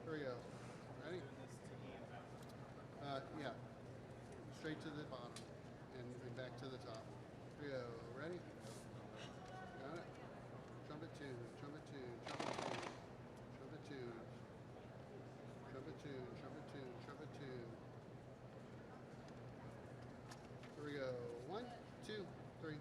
Here we go. Ready? Yeah. Straight to the bottom and back to the top. Here we go. Ready? Got it? Trumpet tune, trumpet tune, trumpet tune, trumpet tune, trumpet tune, trumpet tune, trumpet tune. Here we go. 1, 2, 3.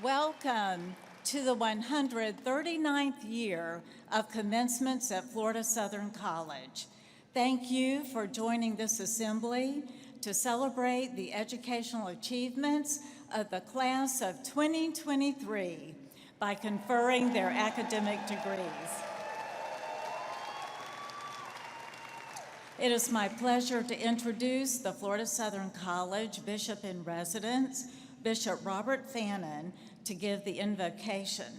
Welcome to the 139th year of commencements at Florida Southern College. Thank you for joining this assembly to celebrate the educational achievements of the class of 2023 by conferring their academic degrees. It is my pleasure to introduce the Florida Southern College Bishop in Residence, Bishop Robert Fannin, to give the invocation.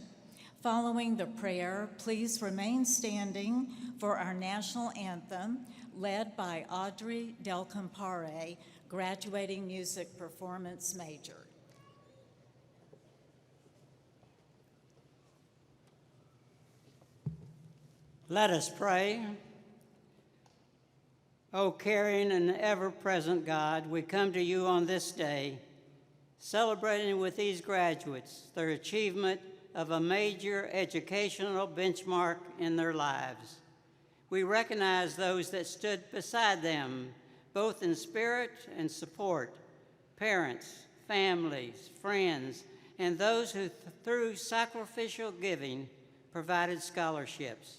Following the prayer, please remain standing for our national anthem, led by Audrey Del Campare, graduating music performance major. Let us pray. O caring and ever-present God, we come to you on this day, celebrating with these graduates their achievement of a major educational benchmark in their lives. We recognize those that stood beside them, both in spirit and support, parents, families, friends, and those who, through sacrificial giving, provided scholarships.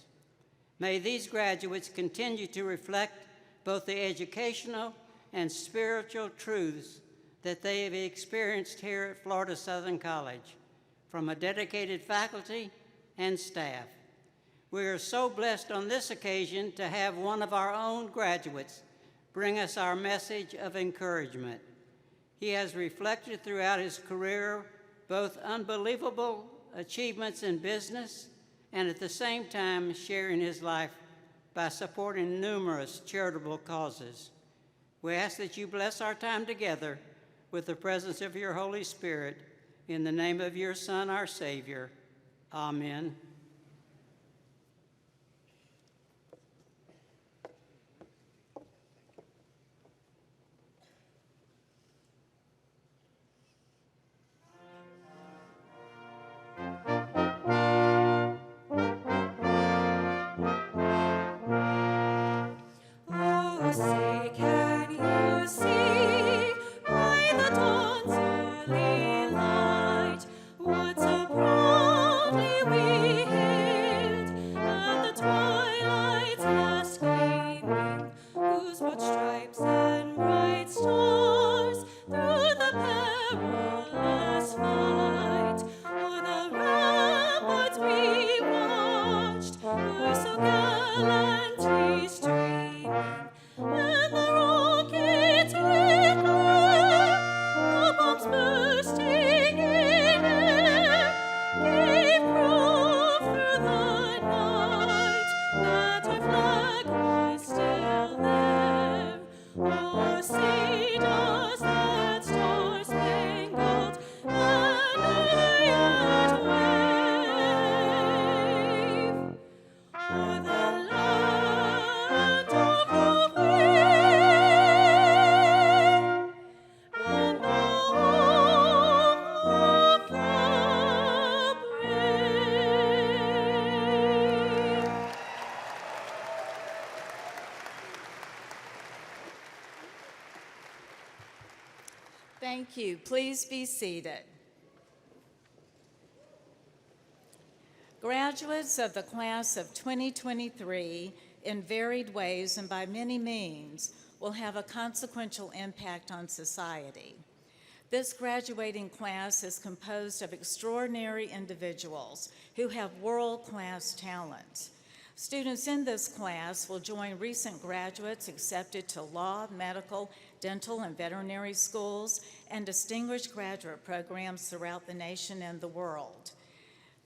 May these graduates continue to reflect both the educational and spiritual truths that they have experienced here at Florida Southern College from a dedicated faculty and staff. We are so blessed on this occasion to have one of our own graduates bring us our message of encouragement. He has reflected throughout his career both unbelievable achievements in business and at the same time sharing his life by supporting numerous charitable causes. We ask that you bless our time together with the presence of your Holy Spirit. In the name of your Son, our Savior. Amen. Oh, say, can you see by the dawn's early light what so proudly we hailed at the twilight's last gleaming, whose broad stripes and bright stars through the perilous fight o'er the ramparts we watched were so gallantly streaming, and the rockets eclair, the bombs bursting in air, gave proof through the night that our flag was still there. Oh, say does that star-spangled banner yet wave o'er the land of the free and the home of the brave? Thank you. Please be seated. Graduates of the class of 2023, in varied ways and by many means, will have a consequential impact on society. This graduating class is composed of extraordinary individuals who have world-class talent. Students in this class will join recent graduates accepted to law, medical, dental, and veterinary schools, and distinguished graduate programs throughout the nation and the world.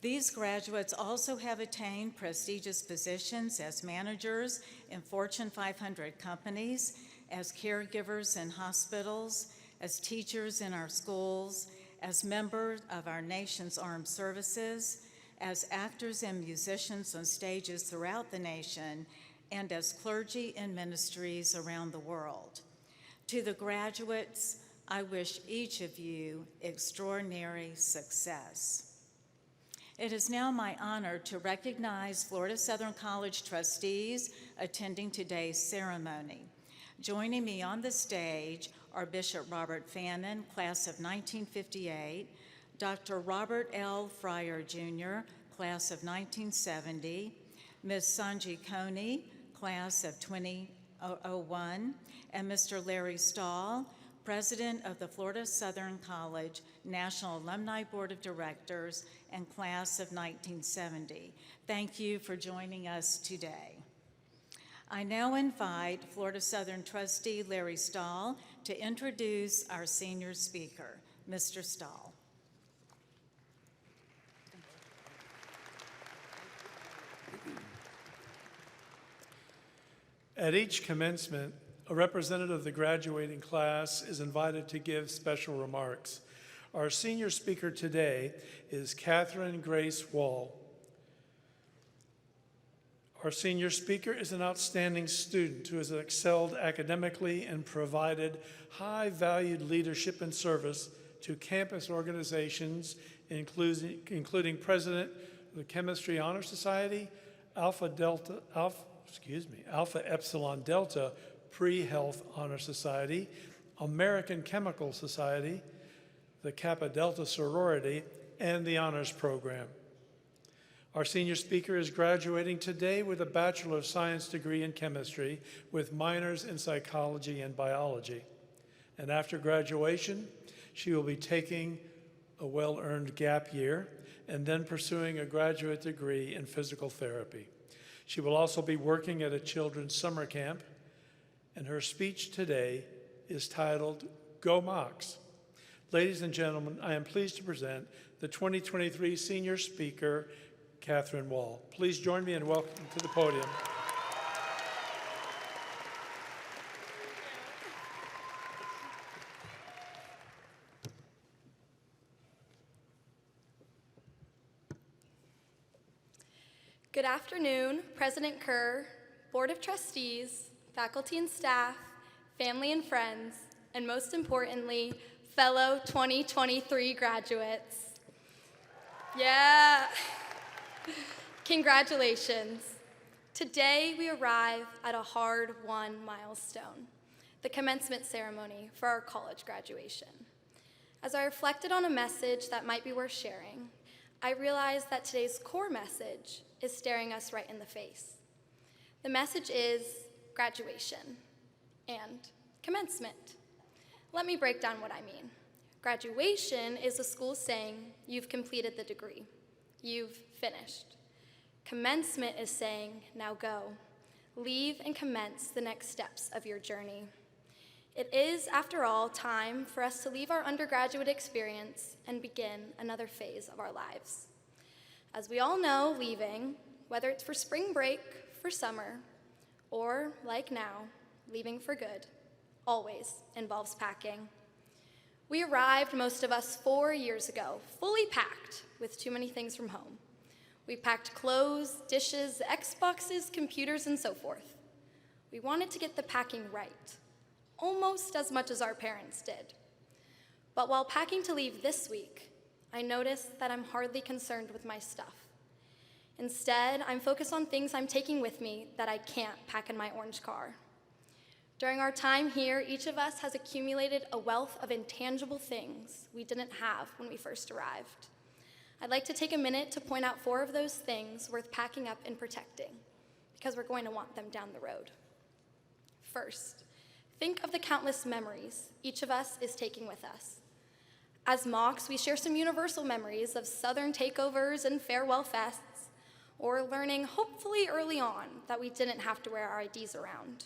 These graduates also have attained prestigious positions as managers in Fortune 500 companies, as caregivers in hospitals, as teachers in our schools, as members of our nation's armed services, as actors and musicians on stages throughout the nation, and as clergy in ministries around the world. To the graduates, I wish each of you extraordinary success. It is now my honor to recognize Florida Southern College trustees attending today's ceremony. Joining me on the stage are Bishop Robert Fannin, class of 1958, Dr. Robert L. Fryer, Jr., class of 1970, Ms. Sanji Coney, class of 2001, and Mr. Larry Stahl, President of the Florida Southern College National Alumni Board of Directors and class of 1970. Thank you for joining us today. I now invite Florida Southern trustee Larry Stahl to introduce our senior speaker. Mr. Stahl. At each commencement, a representative of the graduating class is invited to give special remarks. Our senior speaker today is Catherine Grace Wall. Our senior speaker is an outstanding student who has excelled academically and provided high-valued leadership and service to campus organizations, including President of the Chemistry Honor Society, Alpha Epsilon Delta Pre-Health Honor Society, American Chemical Society, the Kappa Delta Sorority, and the Honors Program. Our senior speaker is graduating today with a Bachelor of Science degree in chemistry with minors in psychology and biology. And after graduation, she will be taking a well-earned gap year and then pursuing a graduate degree in physical therapy. She will also be working at a children's summer camp, and her speech today is titled, Go Mocs. Ladies and gentlemen, I am pleased to present the 2023 senior speaker, Catherine Wall. Please join me in welcoming to the podium. Good afternoon, President Kerr, Board of Trustees, faculty and staff, family and friends, and most importantly, fellow 2023 graduates. Yeah. Congratulations. Today we arrive at a hard-won milestone, the commencement ceremony for our college graduation. As I reflected on a message that might be worth sharing, I realized that today's core message is staring us right in the face. The message is graduation and commencement. Let me break down what I mean. Graduation is the school saying you've completed the degree, you've finished. Commencement is saying, now go. Leave and commence the next steps of your journey. It is, after all, time for us to leave our undergraduate experience and begin another phase of our lives. As we all know, leaving, whether it's for spring break, for summer, or, like now, leaving for good, always involves packing. We arrived, most of us, 4 years ago, fully packed with too many things from home. We packed clothes, dishes, Xboxes, computers, and so forth. We wanted to get the packing right, almost as much as our parents did. But while packing to leave this week, I noticed that I'm hardly concerned with my stuff. Instead, I'm focused on things I'm taking with me that I can't pack in my orange car. During our time here, each of us has accumulated a wealth of intangible things we didn't have when we first arrived. I'd like to take a minute to point out 4 of those things worth packing up and protecting, because we're going to want them down the road. First, think of the countless memories each of us is taking with us. As Mocs, we share some universal memories of Southern takeovers and farewell fests, or learning, hopefully early on, that we didn't have to wear our IDs around.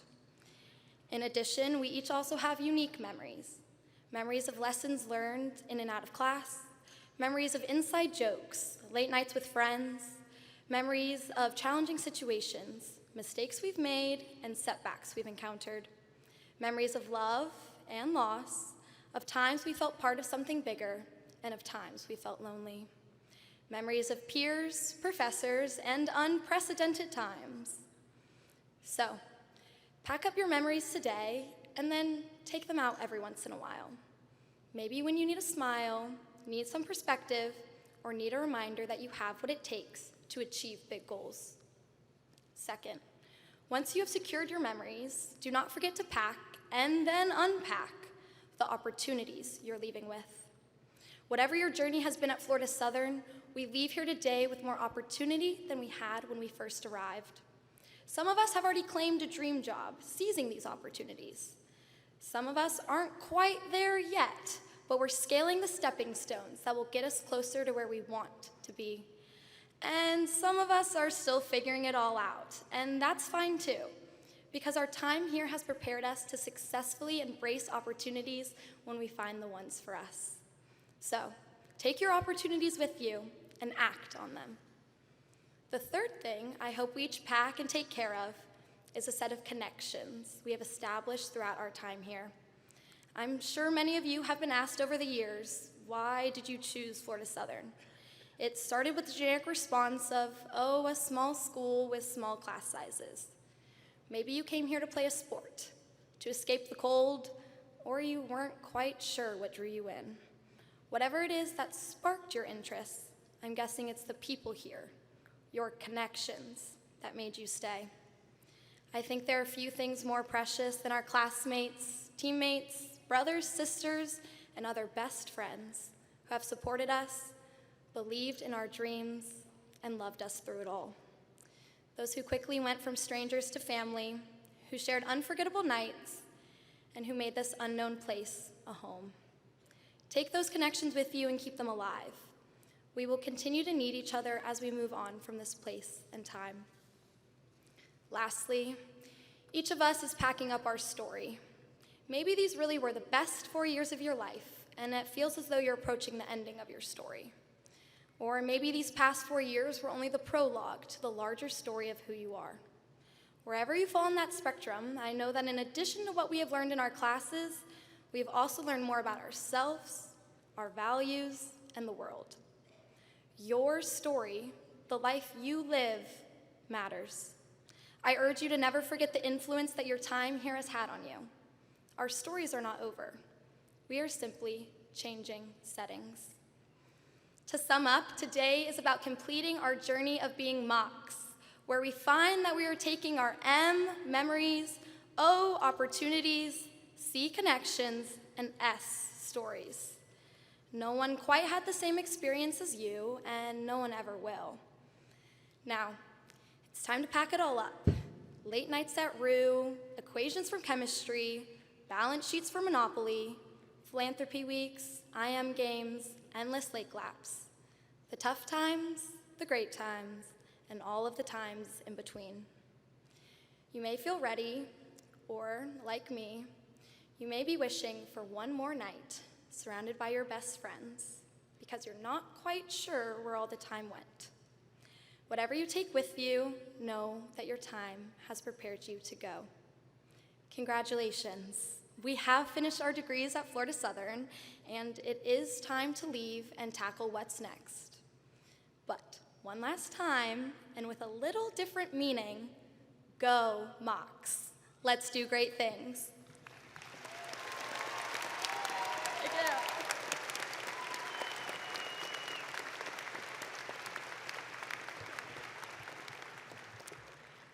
In addition, we each also have unique memories. Memories of lessons learned in and out of class, memories of inside jokes, late nights with friends, memories of challenging situations, mistakes we've made, and setbacks we've encountered. Memories of love and loss, of times we felt part of something bigger, and of times we felt lonely. Memories of peers, professors, and unprecedented times. So, pack up your memories today, and then take them out every once in a while. Maybe when you need a smile, need some perspective, or need a reminder that you have what it takes to achieve big goals. Second, once you have secured your memories, do not forget to pack and then unpack the opportunities you're leaving with. Whatever your journey has been at Florida Southern, we leave here today with more opportunity than we had when we first arrived. Some of us have already claimed a dream job, seizing these opportunities. Some of us aren't quite there yet, but we're scaling the stepping stones that will get us closer to where we want to be. And some of us are still figuring it all out, and that's fine too, because our time here has prepared us to successfully embrace opportunities when we find the ones for us. So, take your opportunities with you and act on them. The third thing I hope we each pack and take care of is a set of connections we have established throughout our time here. I'm sure many of you have been asked over the years, why did you choose Florida Southern? It started with the generic response of, oh, a small school with small class sizes. Maybe you came here to play a sport, to escape the cold, or you weren't quite sure what drew you in. Whatever it is that sparked your interest, I'm guessing it's the people here, your connections, that made you stay. I think there are few things more precious than our classmates, teammates, brothers, sisters, and other best friends who have supported us, believed in our dreams, and loved us through it all. Those who quickly went from strangers to family, who shared unforgettable nights, and who made this unknown place a home. Take those connections with you and keep them alive. We will continue to need each other as we move on from this place and time. Lastly, each of us is packing up our story. Maybe these really were the best 4 years of your life, and it feels as though you're approaching the ending of your story. Or maybe these past 4 years were only the prologue to the larger story of who you are. Wherever you fall on that spectrum, I know that in addition to what we have learned in our classes, we have also learned more about ourselves, our values, and the world. Your story, the life you live, matters. I urge you to never forget the influence that your time here has had on you. Our stories are not over. We are simply changing settings. To sum up, today is about completing our journey of being Mocs, where we find that we are taking our M, memories, O, opportunities, C, connections, and S, stories. No one quite had the same experience as you, and no one ever will. Now, it's time to pack it all up. Late nights at Rue, equations from chemistry, balance sheets for Monopoly, philanthropy weeks, IM games, endless lake laps. The tough times, the great times, and all of the times in between. You may feel ready, or, like me, you may be wishing for one more night surrounded by your best friends because you're not quite sure where all the time went. Whatever you take with you, know that your time has prepared you to go. Congratulations. We have finished our degrees at Florida Southern, and it is time to leave and tackle what's next. But one last time, and with a little different meaning, go Mocs. Let's do great things.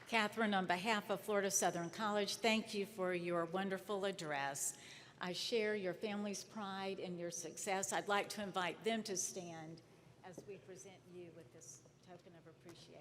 Catherine, on behalf of Florida Southern College, thank you for your wonderful address. I share your family's pride in your success. I'd like to invite them to stand as we present you with this token of appreciation.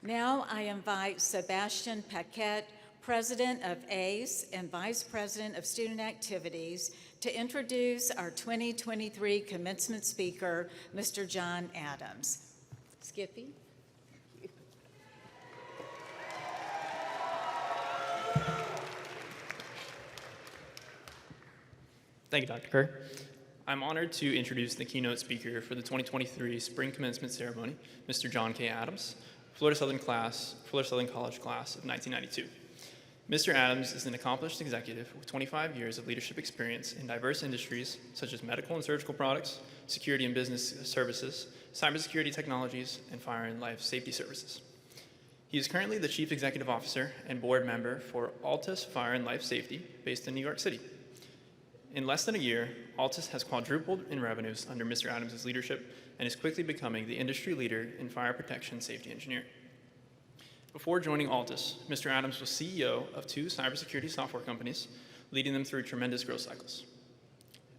Now I invite Sebastian Paquette, President of ACE and Vice President of Student Activities, to introduce our 2023 commencement speaker, Mr. John Adams. Skippy. Thank you, Dr. Kerr. I'm honored to introduce the keynote speaker for the 2023 Spring Commencement Ceremony, Mr. John K. Adams, Florida Southern College class of 1992. Mr. Adams is an accomplished executive with 25 years of leadership experience in diverse industries such as medical and surgical products, security and business services, cybersecurity technologies, and fire and life safety services. He is currently the Chief Executive Officer and board member for Altus Fire and Life Safety, based in New York City. In less than a year, Altus has quadrupled in revenues under Mr. Adams' leadership and is quickly becoming the industry leader in fire protection safety engineering. Before joining Altus, Mr. Adams was CEO of 2 cybersecurity software companies, leading them through tremendous growth cycles.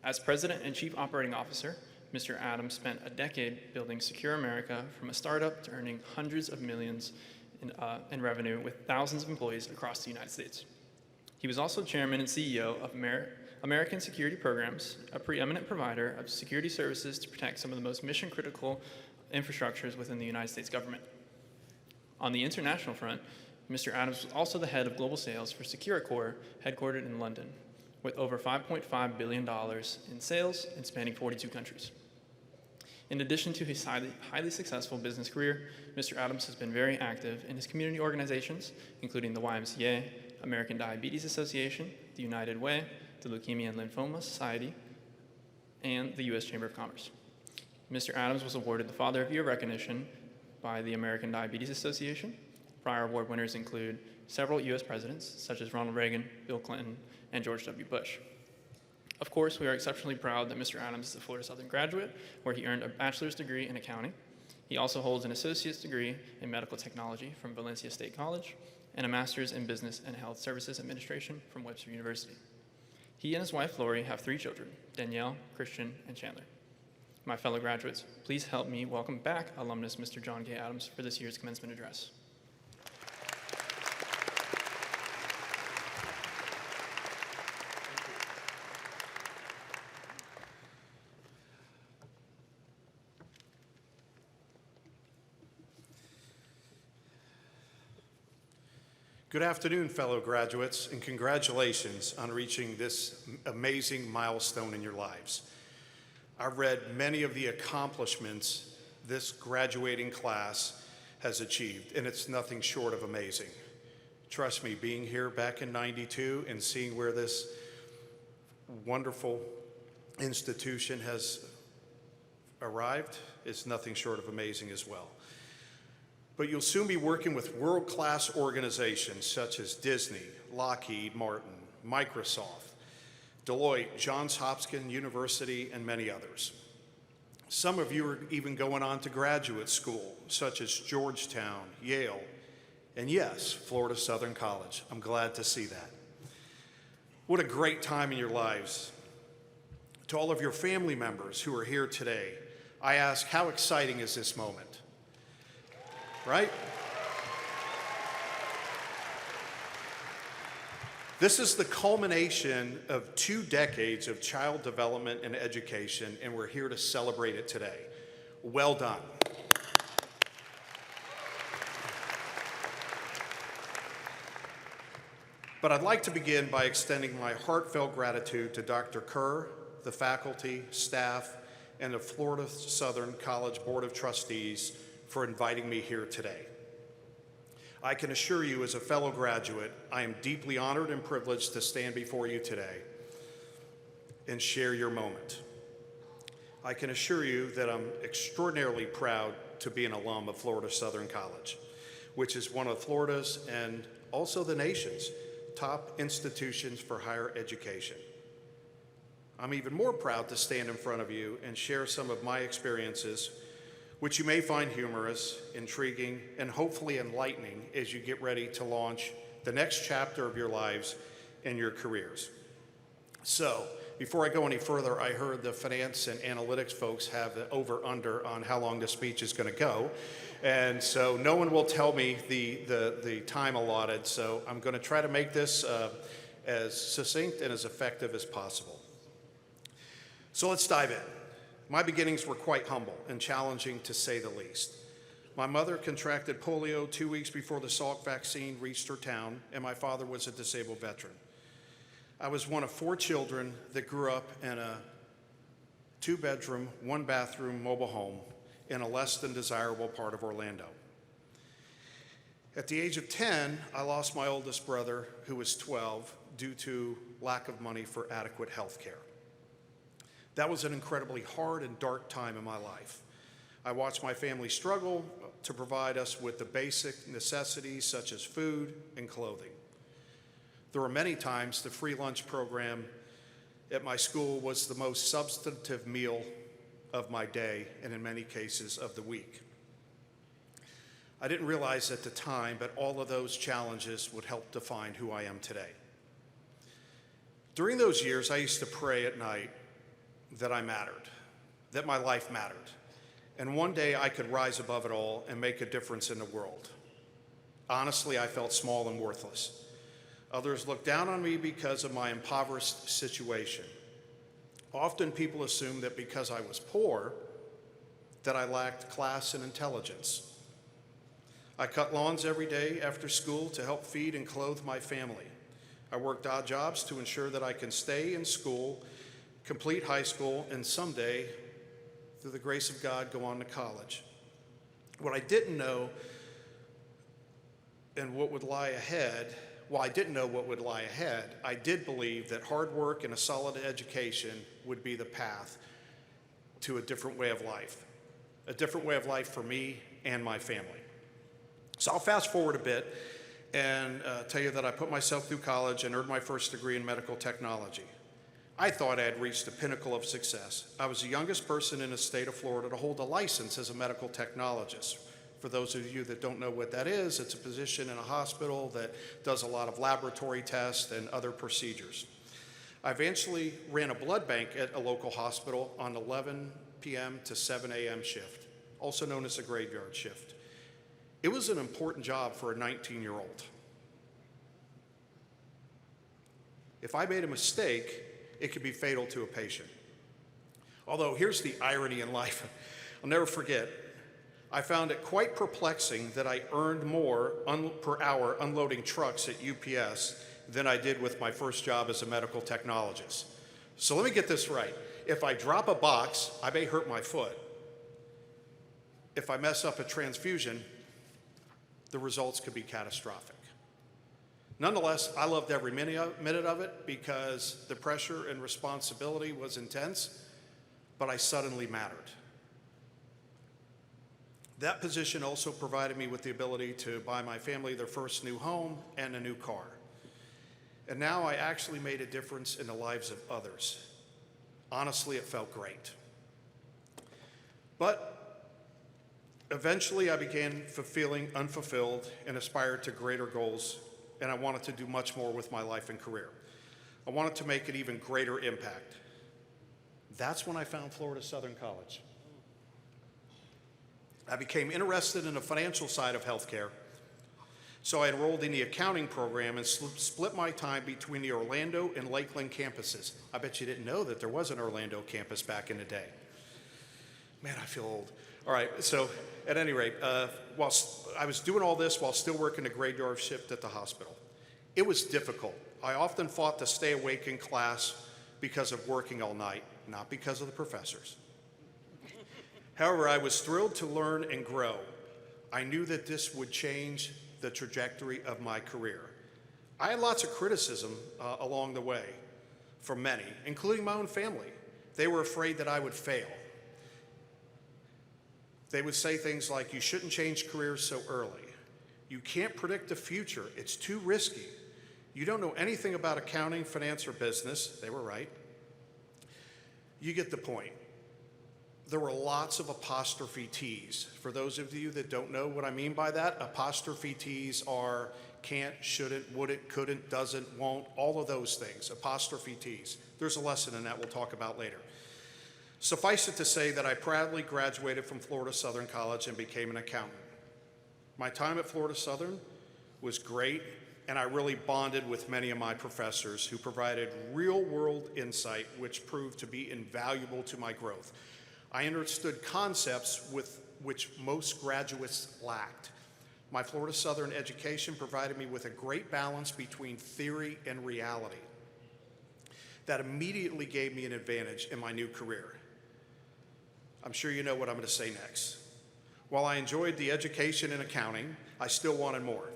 As president and chief operating officer, Mr. Adams spent a decade building Secure America from a startup to earning hundreds of millions in revenue with thousands of employees across the United States. He was also chairman and CEO of American Security Programs, a preeminent provider of security services to protect some of the most mission-critical infrastructures within the United States government. On the international front, Mr. Adams was also the head of global sales for SecuriCorps, headquartered in London, with over $5.5 billion in sales and spanning 42 countries. In addition to his highly successful business career, Mr. Adams has been very active in his community organizations, including the YMCA, American Diabetes Association, the United Way, the Leukemia and Lymphoma Society, and the U.S. Chamber of Commerce. Mr. Adams was awarded the Father of Year recognition by the American Diabetes Association. Prior award winners include several U.S. presidents, such as Ronald Reagan, Bill Clinton, and George W. Bush. Of course, we are exceptionally proud that Mr. Adams is a Florida Southern graduate, where he earned a bachelor's degree in accounting. He also holds an associate's degree in medical technology from Valencia State College and a master's in business and health services administration from Webster University. He and his wife, Lori, have 3 children, Danielle, Christian, and Chandler. My fellow graduates, please help me welcome back alumnus Mr. John K. Adams for this year's commencement address. Good afternoon, fellow graduates, and congratulations on reaching this amazing milestone in your lives. I've read many of the accomplishments this graduating class has achieved, and it's nothing short of amazing. Trust me, being here back in '92 and seeing where this wonderful institution has arrived is nothing short of amazing as well. But you'll soon be working with world-class organizations such as Disney, Lockheed Martin, Microsoft, Deloitte, Johns Hopkins University, and many others. Some of you are even going on to graduate school, such as Georgetown, Yale, and yes, Florida Southern College. I'm glad to see that. What a great time in your lives. To all of your family members who are here today, I ask, how exciting is this moment? Right? This is the culmination of 2 decades of child development and education, and we're here to celebrate it today. Well done. But I'd like to begin by extending my heartfelt gratitude to Dr. Kerr, the faculty, staff, and the Florida Southern College Board of Trustees for inviting me here today. I can assure you, as a fellow graduate, I am deeply honored and privileged to stand before you today and share your moment. I can assure you that I'm extraordinarily proud to be an alum of Florida Southern College, which is one of Florida's and also the nation's top institutions for higher education. I'm even more proud to stand in front of you and share some of my experiences, which you may find humorous, intriguing, and hopefully enlightening as you get ready to launch the next chapter of your lives and your careers. So, before I go any further, I heard the finance and analytics folks have an over-under on how long the speech is going to go. And so no one will tell me the time allotted, so I'm going to try to make this as succinct and as effective as possible. So let's dive in. My beginnings were quite humble and challenging, to say the least. My mother contracted polio 2 weeks before the Salk vaccine reached her town, and my father was a disabled veteran. I was one of 4 children that grew up in a 2-bedroom, 1-bathroom mobile home in a less than desirable part of Orlando. At the age of 10, I lost my oldest brother, who was 12, due to lack of money for adequate health care. That was an incredibly hard and dark time in my life. I watched my family struggle to provide us with the basic necessities such as food and clothing. There were many times the free lunch program at my school was the most substantive meal of my day, and in many cases of the week. I didn't realize at the time, but all of those challenges would help define who I am today. During those years, I used to pray at night that I mattered, that my life mattered, and one day I could rise above it all and make a difference in the world. Honestly, I felt small and worthless. Others looked down on me because of my impoverished situation. Often people assumed that because I was poor, that I lacked class and intelligence. I cut lawns every day after school to help feed and clothe my family. I worked odd jobs to ensure that I can stay in school, complete high school, and someday, through the grace of God, go on to college. What I didn't know and what would lie ahead, while I didn't know what would lie ahead, I did believe that hard work and a solid education would be the path to a different way of life for me and my family. So I'll fast forward a bit and tell you that I put myself through college and earned my first degree in medical technology. I thought I had reached the pinnacle of success. I was the youngest person in the state of Florida to hold a license as a medical technologist. For those of you that don't know what that is, it's a position in a hospital that does a lot of laboratory tests and other procedures. I eventually ran a blood bank at a local hospital on 11 p.m. to 7 a.m. shift, also known as a graveyard shift. It was an important job for a 19-year-old. If I made a mistake, it could be fatal to a patient. Although here's the irony in life. I'll never forget, I found it quite perplexing that I earned more per hour unloading trucks at UPS than I did with my first job as a medical technologist. So let me get this right. If I drop a box, I may hurt my foot. If I mess up a transfusion, the results could be catastrophic. Nonetheless, I loved every minute of it because the pressure and responsibility was intense, but I suddenly mattered. That position also provided me with the ability to buy my family their first new home and a new car. And now I actually made a difference in the lives of others. Honestly, it felt great. But eventually I began feeling unfulfilled and aspired to greater goals, and I wanted to do much more with my life and career. I wanted to make an even greater impact. That's when I found Florida Southern College. I became interested in the financial side of healthcare, so I enrolled in the accounting program and split my time between the Orlando and Lakeland campuses. I bet you didn't know that there was an Orlando campus back in the day. Man, I feel old. All right, so at any rate, while I was doing all this while still working a graveyard shift at the hospital. It was difficult. I often fought to stay awake in class because of working all night, not because of the professors. However, I was thrilled to learn and grow. I knew that this would change the trajectory of my career. I had lots of criticism along the way from many, including my own family. They were afraid that I would fail. They would say things like, you shouldn't change careers so early. You can't predict the future. It's too risky. You don't know anything about accounting, finance, or business. They were right. You get the point. There were lots of apostrophe T's. For those of you that don't know what I mean by that, apostrophe T's are can't, shouldn't, wouldn't, couldn't, doesn't, won't, all of those things, apostrophe T's. There's a lesson in that we'll talk about later. Suffice it to say that I proudly graduated from Florida Southern College and became an accountant. My time at Florida Southern was great, and I really bonded with many of my professors who provided real-world insight, which proved to be invaluable to my growth. I understood concepts with which most graduates lacked. My Florida Southern education provided me with a great balance between theory and reality. That immediately gave me an advantage in my new career. I'm sure you know what I'm going to say next. While I enjoyed the education in accounting, I still wanted more.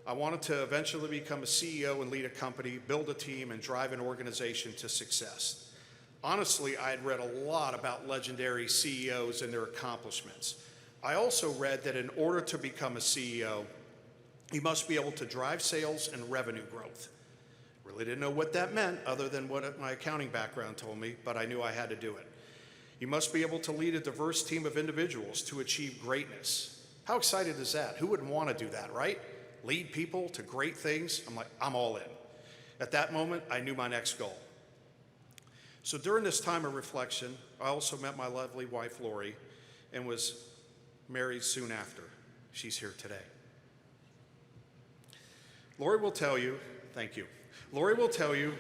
I wanted to eventually become a CEO and lead a company, build a team, and drive an organization to success. Honestly, I had read a lot about legendary CEOs and their accomplishments. I also read that in order to become a CEO, you must be able to drive sales and revenue growth. Really didn't know what that meant other than what my accounting background told me, but I knew I had to do it. You must be able to lead a diverse team of individuals to achieve greatness. How excited is that? Who wouldn't want to do that, right? Lead people to great things. I'm like, I'm all in. At that moment, I knew my next goal. So during this time of reflection, I also met my lovely wife, Lori, and was married soon after. She's here today. Lori will tell you, thank you. Lori will tell you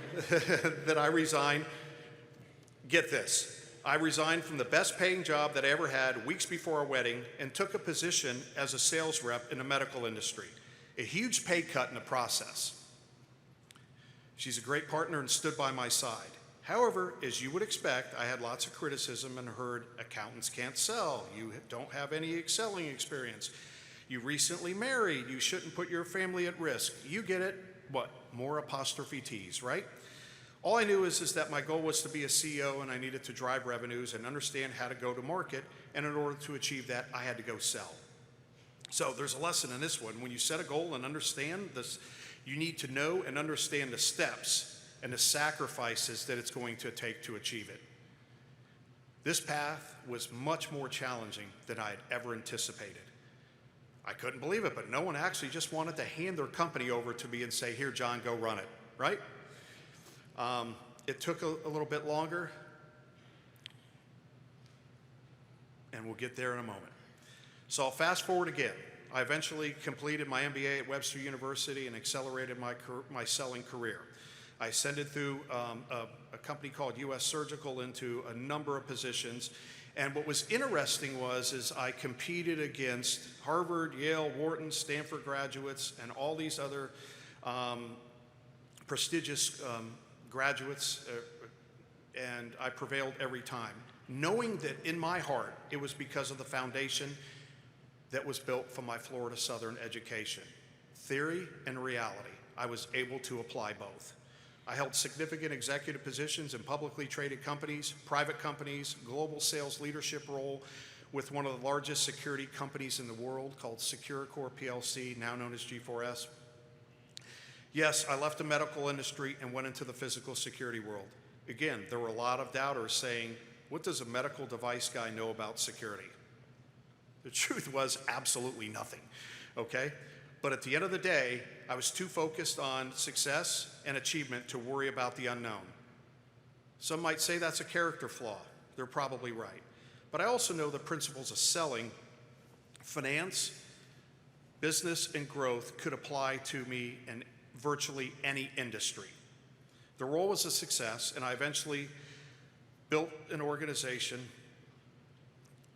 that I resigned, get this, I resigned from the best paying job that I ever had weeks before our wedding and took a position as a sales rep in the medical industry. A huge pay cut in the process. She's a great partner and stood by my side. However, as you would expect, I had lots of criticism and heard accountants can't sell. You don't have any excelling experience. You recently married. You shouldn't put your family at risk. You get it. What? More apostrophe T's, right? All I knew is that my goal was to be a CEO and I needed to drive revenues and understand how to go to market. And in order to achieve that, I had to go sell. So there's a lesson in this one. When you set a goal and understand this, you need to know and understand the steps and the sacrifices that it's going to take to achieve it. This path was much more challenging than I had ever anticipated. I couldn't believe it, but no one actually just wanted to hand their company over to me and say, here, John, go run it, right? It took a little bit longer, and we'll get there in a moment. So I'll fast forward again. I eventually completed my MBA at Webster University and accelerated my selling career. I ascended through a company called US Surgical into a number of positions. And what was interesting is I competed against Harvard, Yale, Wharton, Stanford graduates, and all these other prestigious graduates, and I prevailed every time, knowing that in my heart it was because of the foundation that was built from my Florida Southern education. Theory and reality. I was able to apply both. I held significant executive positions in publicly traded companies, private companies, global sales leadership role with one of the largest security companies in the world called Securicore PLC, now known as G4S. Yes, I left the medical industry and went into the physical security world. Again, there were a lot of doubters saying, what does a medical device guy know about security? The truth was absolutely nothing, okay? But at the end of the day, I was too focused on success and achievement to worry about the unknown. Some might say that's a character flaw. They're probably right. But I also know the principles of selling, finance, business, and growth could apply to me in virtually any industry. The role was a success, and I eventually built an organization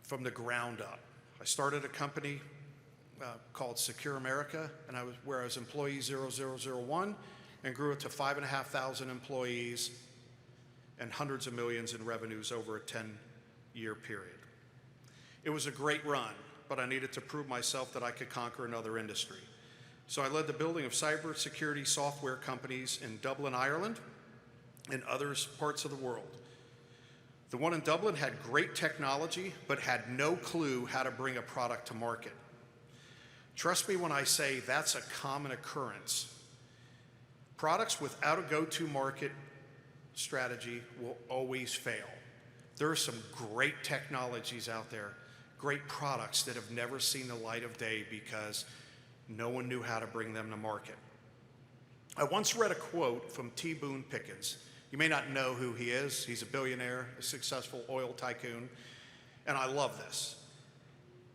from the ground up. I started a company called Secure America, and I was employee 0001, and grew it to 5,500 employees and hundreds of millions in revenues over a 10-year period. It was a great run, but I needed to prove myself that I could conquer another industry. So I led the building of cybersecurity software companies in Dublin, Ireland, and other parts of the world. The one in Dublin had great technology, but had no clue how to bring a product to market. Trust me when I say that's a common occurrence. Products without a go-to-market strategy will always fail. There are some great technologies out there, great products that have never seen the light of day because no one knew how to bring them to market. I once read a quote from T. Boone Pickens. You may not know who he is. He's a billionaire, a successful oil tycoon, and I love this.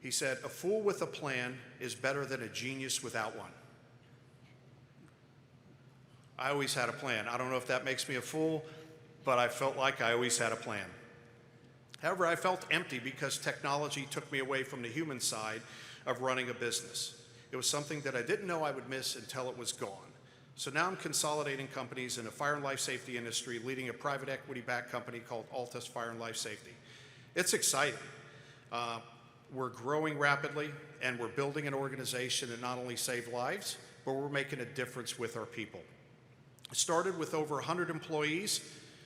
He said, "A fool with a plan is better than a genius without one." I always had a plan. I don't know if that makes me a fool, but I felt like I always had a plan. However, I felt empty because technology took me away from the human side of running a business. It was something that I didn't know I would miss until it was gone. So now I'm consolidating companies in the fire and life safety industry, leading a private equity-backed company called Altus Fire and Life Safety. It's exciting. We're growing rapidly, and we're building an organization that not only saves lives, but we're making a difference with our people. It started with over 100 employees.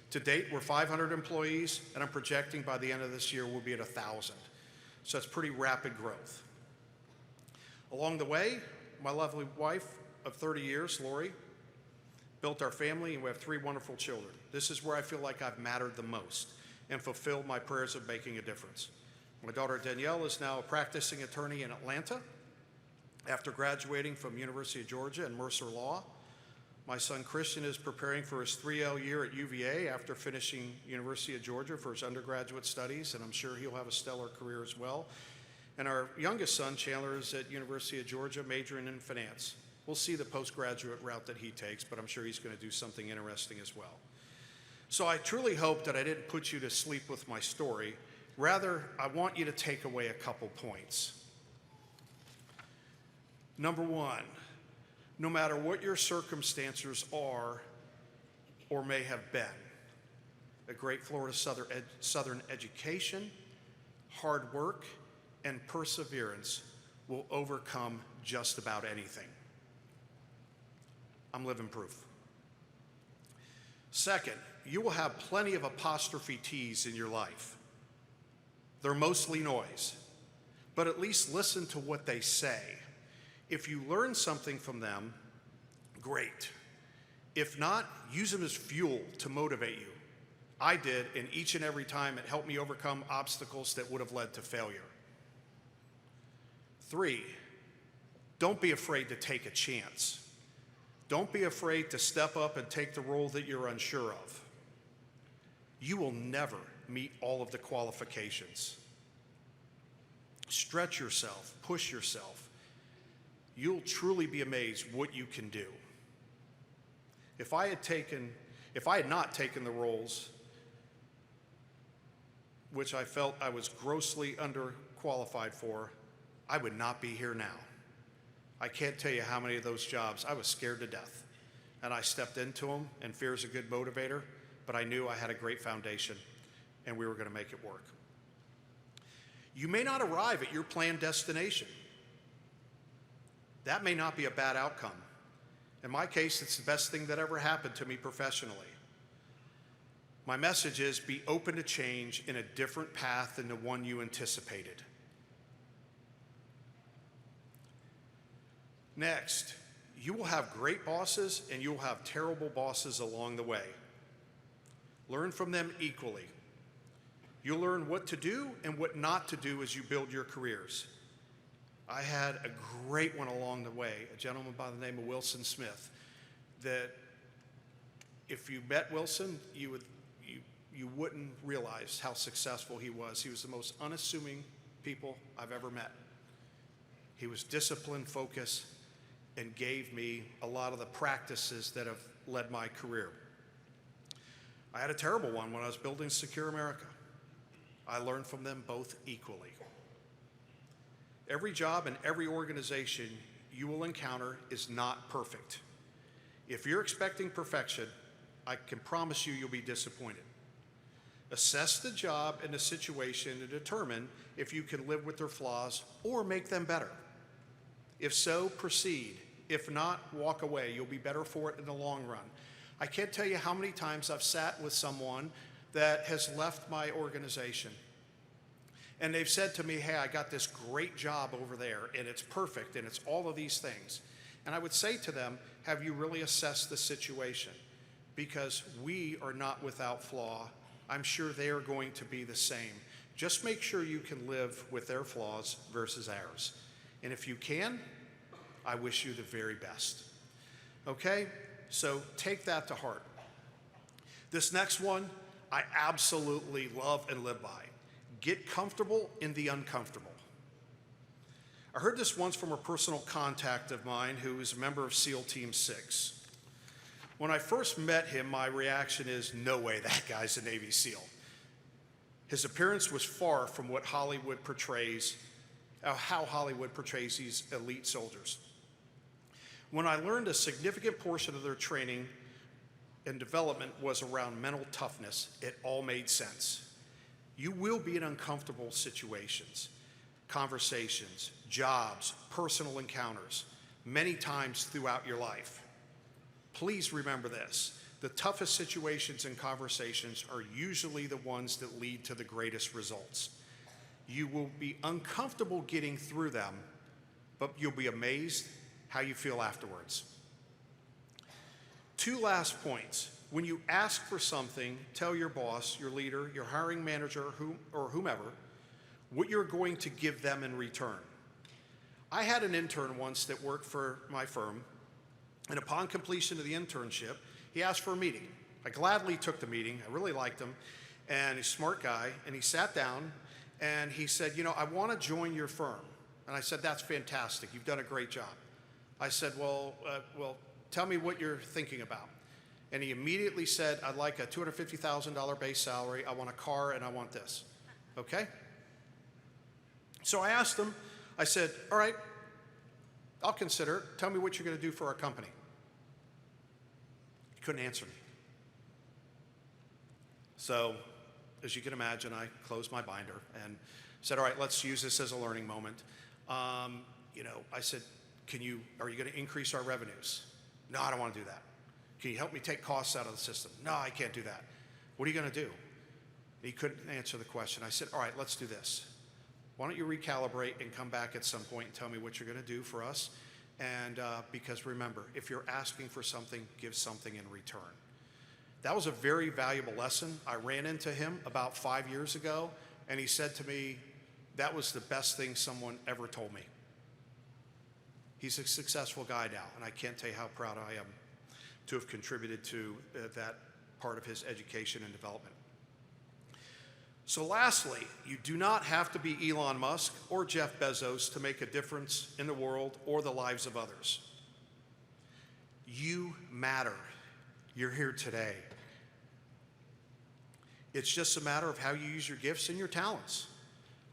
To date, we're 500 employees, and I'm projecting by the end of this year we'll be at 1,000. So it's pretty rapid growth. Along the way, my lovely wife of 30 years, Lori, built our family, and we have 3 wonderful children. This is where I feel like I've mattered the most and fulfilled my prayers of making a difference. My daughter Danielle is now a practicing attorney in Atlanta after graduating from University of Georgia and Mercer Law. My son Christian is preparing for his 3L year at UVA after finishing University of Georgia for his undergraduate studies, and I'm sure he'll have a stellar career as well. And our youngest son, Chandler, is at University of Georgia majoring in finance. We'll see the postgraduate route that he takes, but I'm sure he's going to do something interesting as well. So I truly hope that I didn't put you to sleep with my story. Rather, I want you to take away a couple points. Number 1, no matter what your circumstances are or may have been, a great Florida Southern education, hard work, and perseverance will overcome just about anything. I'm living proof. Second, you will have plenty of apostrophe T's in your life. They're mostly noise, but at least listen to what they say. If you learn something from them, great. If not, use them as fuel to motivate you. I did, and each and every time it helped me overcome obstacles that would have led to failure. 3, don't be afraid to take a chance. Don't be afraid to step up and take the role that you're unsure of. You will never meet all of the qualifications. Stretch yourself, push yourself. You'll truly be amazed what you can do. If I had not taken the roles which I felt I was grossly underqualified for, I would not be here now. I can't tell you how many of those jobs I was scared to death, and I stepped into them, and fear is a good motivator, but I knew I had a great foundation and we were going to make it work. You may not arrive at your planned destination. That may not be a bad outcome. In my case, it's the best thing that ever happened to me professionally. My message is be open to change in a different path than the one you anticipated. Next, you will have great bosses and you will have terrible bosses along the way. Learn from them equally. You'll learn what to do and what not to do as you build your careers. I had a great one along the way, a gentleman by the name of Wilson Smith, that if you met Wilson, you wouldn't realize how successful he was. He was the most unassuming people I've ever met. He was disciplined, focused, and gave me a lot of the practices that have led my career. I had a terrible one when I was building Secure America. I learned from them both equally. Every job and every organization you will encounter is not perfect. If you're expecting perfection, I can promise you'll be disappointed. Assess the job and the situation to determine if you can live with their flaws or make them better. If so, proceed. If not, walk away. You'll be better for it in the long run. I can't tell you how many times I've sat with someone that has left my organization. And they've said to me, hey, I got this great job over there, and it's perfect, and it's all of these things. And I would say to them, have you really assessed the situation? Because we are not without flaw. I'm sure they are going to be the same. Just make sure you can live with their flaws versus ours. And if you can, I wish you the very best. Okay? So take that to heart. This next one, I absolutely love and live by. Get comfortable in the uncomfortable. I heard this once from a personal contact of mine who is a member of SEAL Team 6. When I first met him, my reaction is, no way, that guy's a Navy SEAL. His appearance was far from what Hollywood portrays, how Hollywood portrays these elite soldiers. When I learned a significant portion of their training and development was around mental toughness, it all made sense. You will be in uncomfortable situations, conversations, jobs, personal encounters, many times throughout your life. Please remember this. The toughest situations and conversations are usually the ones that lead to the greatest results. You will be uncomfortable getting through them, but you'll be amazed how you feel afterwards. 2 last points. When you ask for something, tell your boss, your leader, your hiring manager, or whomever, what you're going to give them in return. I had an intern once that worked for my firm, and upon completion of the internship, he asked for a meeting. I gladly took the meeting. I really liked him, and he's a smart guy, and he sat down, and he said, you know, I want to join your firm. And I said, that's fantastic. You've done a great job. I said, well, tell me what you're thinking about. And he immediately said, I'd like a $250,000 base salary, I want a car, and I want this. Okay? So I asked him, I said, all right, I'll consider it. Tell me what you're going to do for our company. He couldn't answer me. So, as you can imagine, I closed my binder and said, all right, let's use this as a learning moment. I said, are you going to increase our revenues? No, I don't want to do that. Can you help me take costs out of the system? No, I can't do that. What are you going to do? He couldn't answer the question. I said, all right, let's do this. Why don't you recalibrate and come back at some point and tell me what you're going to do for us? And because remember, if you're asking for something, give something in return. That was a very valuable lesson. I ran into him about 5 years ago, and he said to me, that was the best thing someone ever told me. He's a successful guy now, and I can't tell you how proud I am to have contributed to that part of his education and development. So lastly, you do not have to be Elon Musk or Jeff Bezos to make a difference in the world or the lives of others. You matter. You're here today. It's just a matter of how you use your gifts and your talents.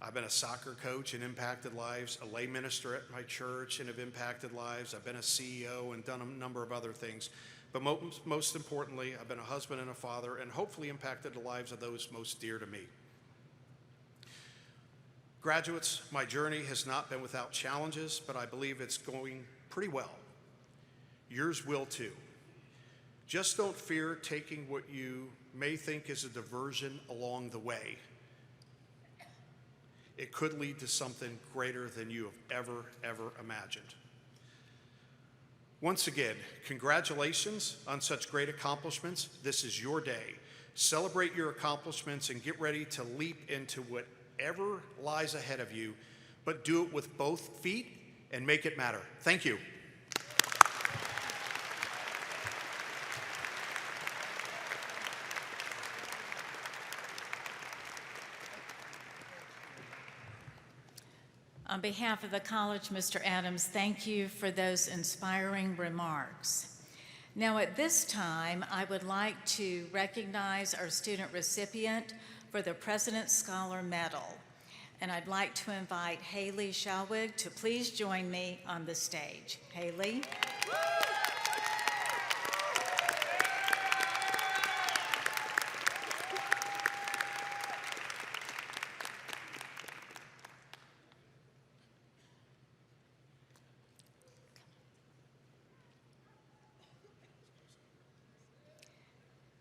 I've been a soccer coach and impacted lives, a lay minister at my church and have impacted lives. I've been a CEO and done a number of other things. But most importantly, I've been a husband and a father and hopefully impacted the lives of those most dear to me. Graduates, my journey has not been without challenges, but I believe it's going pretty well. Yours will too. Just don't fear taking what you may think is a diversion along the way. It could lead to something greater than you have ever imagined. Once again, congratulations on such great accomplishments. This is your day. Celebrate your accomplishments and get ready to leap into whatever lies ahead of you, but do it with both feet and make it matter. Thank you. On behalf of the college, Mr. Adams, thank you for those inspiring remarks. Now at this time, I would like to recognize our student recipient for the President's Scholar Medal. And I'd like to invite Haley Schauwig to please join me on the stage. Haley.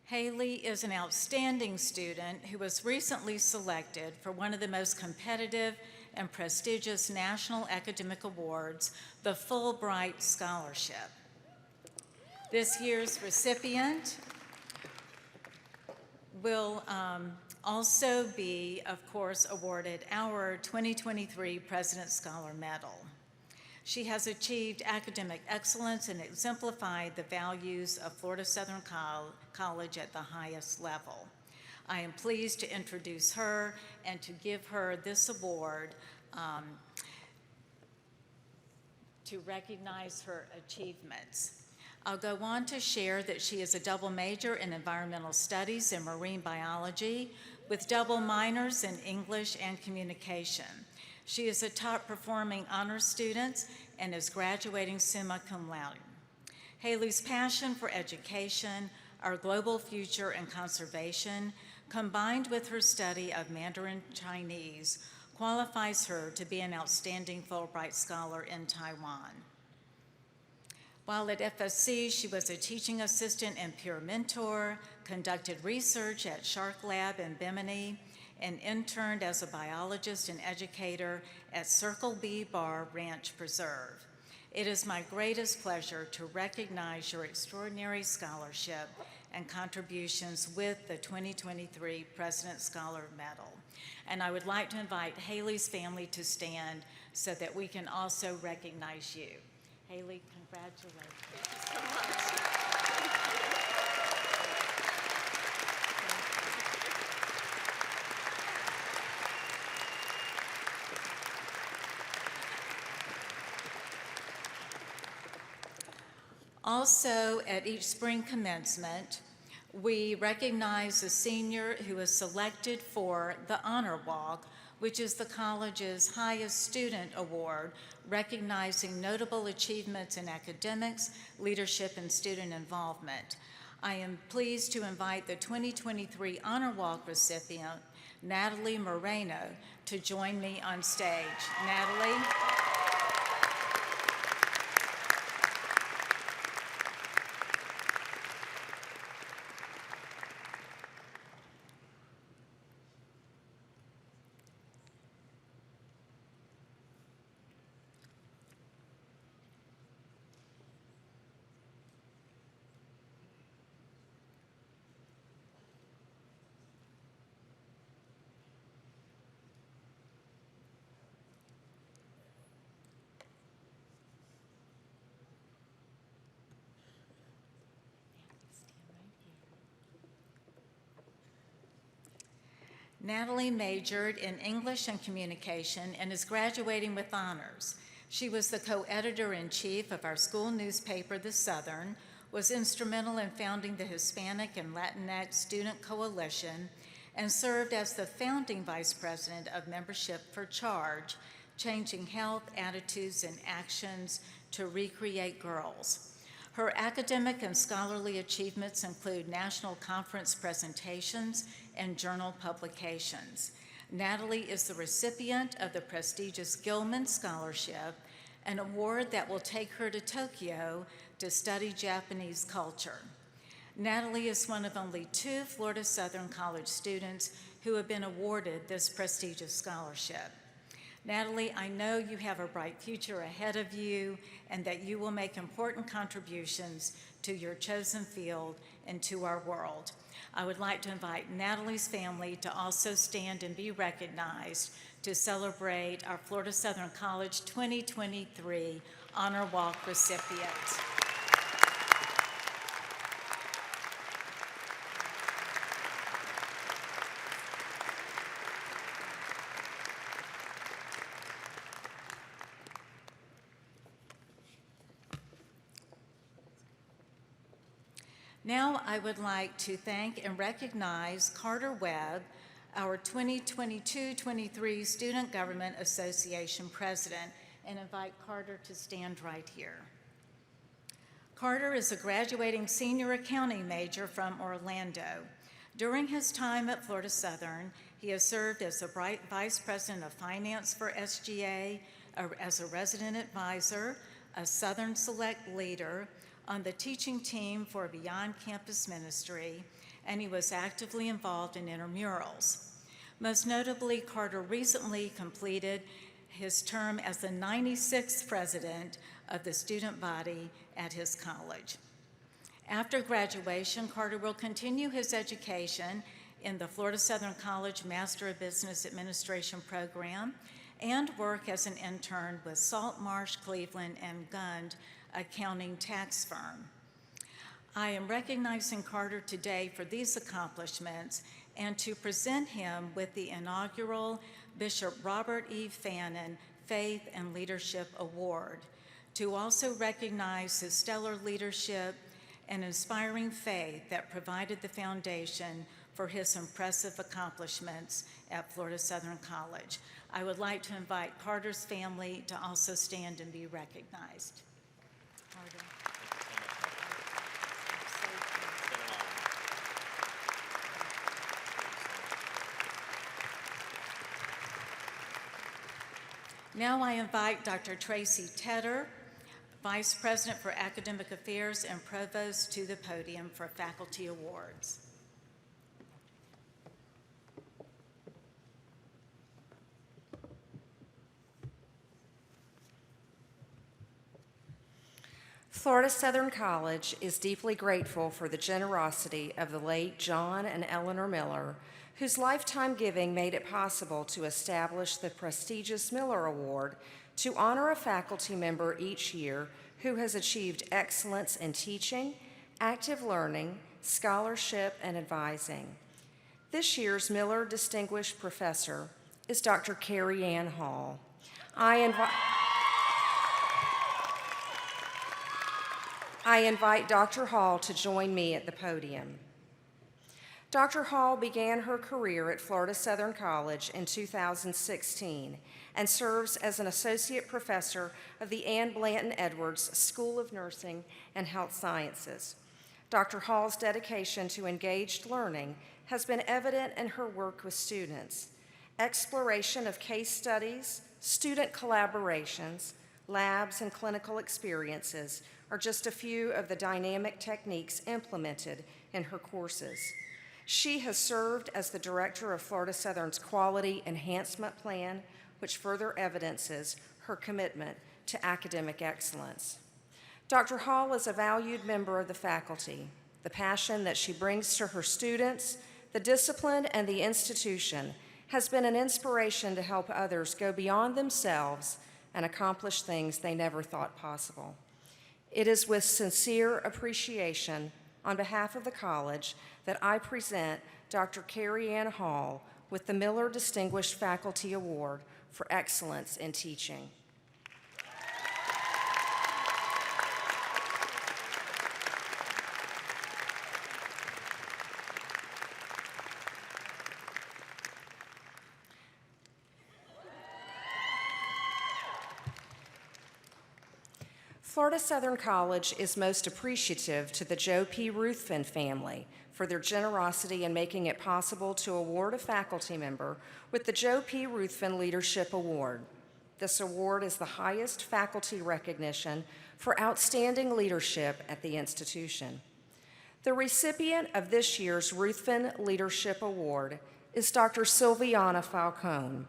Haley is an outstanding student who was recently selected for one of the most competitive and prestigious national academic awards, the Fulbright Scholarship. This year's recipient will also be, of course, awarded our 2023 President's Scholar Medal. She has achieved academic excellence and exemplified the values of Florida Southern College at the highest level. I am pleased to introduce her and to give her this award to recognize her achievements. I'll go on to share that she is a double major in environmental studies and marine biology with double minors in English and communication. She is a top performing honors student and is graduating summa cum laude. Haley's passion for education, our global future and conservation, combined with her study of Mandarin Chinese, qualifies her to be an outstanding Fulbright Scholar in Taiwan. While at FSC, she was a teaching assistant and peer mentor, conducted research at Shark Lab in Bimini, and interned as a biologist and educator at Circle B Bar Ranch Preserve. It is my greatest pleasure to recognize your extraordinary scholarship and contributions with the 2023 President's Scholar Medal. And I would like to invite Haley's family to stand so that we can also recognize you. Haley, congratulations. Also, at each spring commencement, we recognize a senior who is selected for the Honor Walk, which is the college's highest student award, recognizing notable achievements in academics, leadership, and student involvement. I am pleased to invite the 2023 Honor Walk recipient, Natalie Moreno, to join me on stage. Natalie. Natalie majored in English and Communication and is graduating with honors. She was the co-editor-in-chief of our school newspaper, The Southern, was instrumental in founding the Hispanic and Latinx Student Coalition, and served as the founding vice president of Membership for Charge, Changing Health, Attitudes, and Actions to Recreate Girls. Her academic and scholarly achievements include national conference presentations and journal publications. Natalie is the recipient of the prestigious Gilman Scholarship, an award that will take her to Tokyo to study Japanese culture. Natalie is one of only 2 Florida Southern College students who have been awarded this prestigious scholarship. Natalie, I know you have a bright future ahead of you and that you will make important contributions to your chosen field and to our world. I would like to invite Natalie's family to also stand and be recognized to celebrate our Florida Southern College 2023 Honor Walk recipients. Now I would like to thank and recognize Carter Webb, our 2022-23 Student Government Association President, and invite Carter to stand right here. Carter is a graduating senior accounting major from Orlando. During his time at Florida Southern, he has served as the Vice President of Finance for SGA, as a resident advisor, a Southern Select leader, on the teaching team for Beyond Campus Ministry, and he was actively involved in intramurals. Most notably, Carter recently completed his term as the 96th president of the student body at his college. After graduation, Carter will continue his education in the Florida Southern College Master of Business Administration program and work as an intern with Saltmarsh, Cleveland, and Gund accounting tax firm. I am recognizing Carter today for these accomplishments and to present him with the inaugural Bishop Robert E. Fannin Faith and Leadership Award, to also recognize his stellar leadership and inspiring faith that provided the foundation for his impressive accomplishments at Florida Southern College. I would like to invite Carter's family to also stand and be recognized. Carter. Now I invite Dr. Tracy Tedder, Vice President for Academic Affairs and Provost, to the podium for faculty awards. Florida Southern College is deeply grateful for the generosity of the late John and Eleanor Miller, whose lifetime giving made it possible to establish the prestigious Miller Award to honor a faculty member each year who has achieved excellence in teaching, active learning, scholarship, and advising. This year's Miller Distinguished Professor is Dr. Carrie Ann Hall. I invite Dr. Hall to join me at the podium. Dr. Hall began her career at Florida Southern College in 2016 and serves as an associate professor of the Ann Blanton Edwards School of Nursing and Health Sciences. Dr. Hall's dedication to engaged learning has been evident in her work with students. Exploration of case studies, student collaborations, labs, and clinical experiences are just a few of the dynamic techniques implemented in her courses. She has served as the director of Florida Southern's Quality Enhancement Plan, which further evidences her commitment to academic excellence. Dr. Hall is a valued member of the faculty. The passion that she brings to her students, the discipline, and the institution has been an inspiration to help others go beyond themselves and accomplish things they never thought possible. It is with sincere appreciation on behalf of the college that I present Dr. Carrie Ann Hall with the Miller Distinguished Faculty Award for Excellence in Teaching. Florida Southern College is most appreciative to the Joe P. Ruthven family for their generosity in making it possible to award a faculty member with the Joe P. Ruthven Leadership Award. This award is the highest faculty recognition for outstanding leadership at the institution. The recipient of this year's Ruthven Leadership Award is Dr. Silviana Falcone.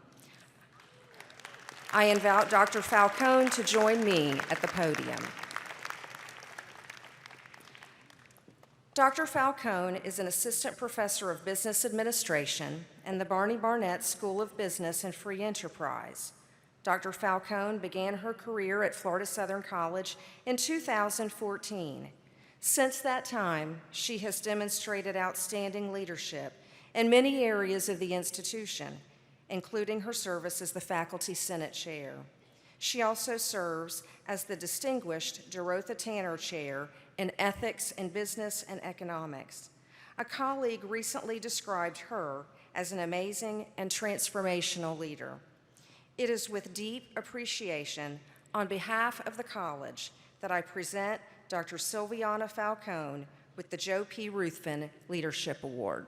I invite Dr. Falcone to join me at the podium. Dr. Falcone is an assistant professor of business administration in the Barney Barnett School of Business and Free Enterprise. Dr. Falcone began her career at Florida Southern College in 2014. Since that time, she has demonstrated outstanding leadership in many areas of the institution, including her service as the Faculty Senate Chair. She also serves as the distinguished Dorotha Tanner Chair in Ethics in Business and Economics. A colleague recently described her as an amazing and transformational leader. It is with deep appreciation on behalf of the college that I present Dr. Silviana Falcone with the Joe P. Ruthven Leadership Award.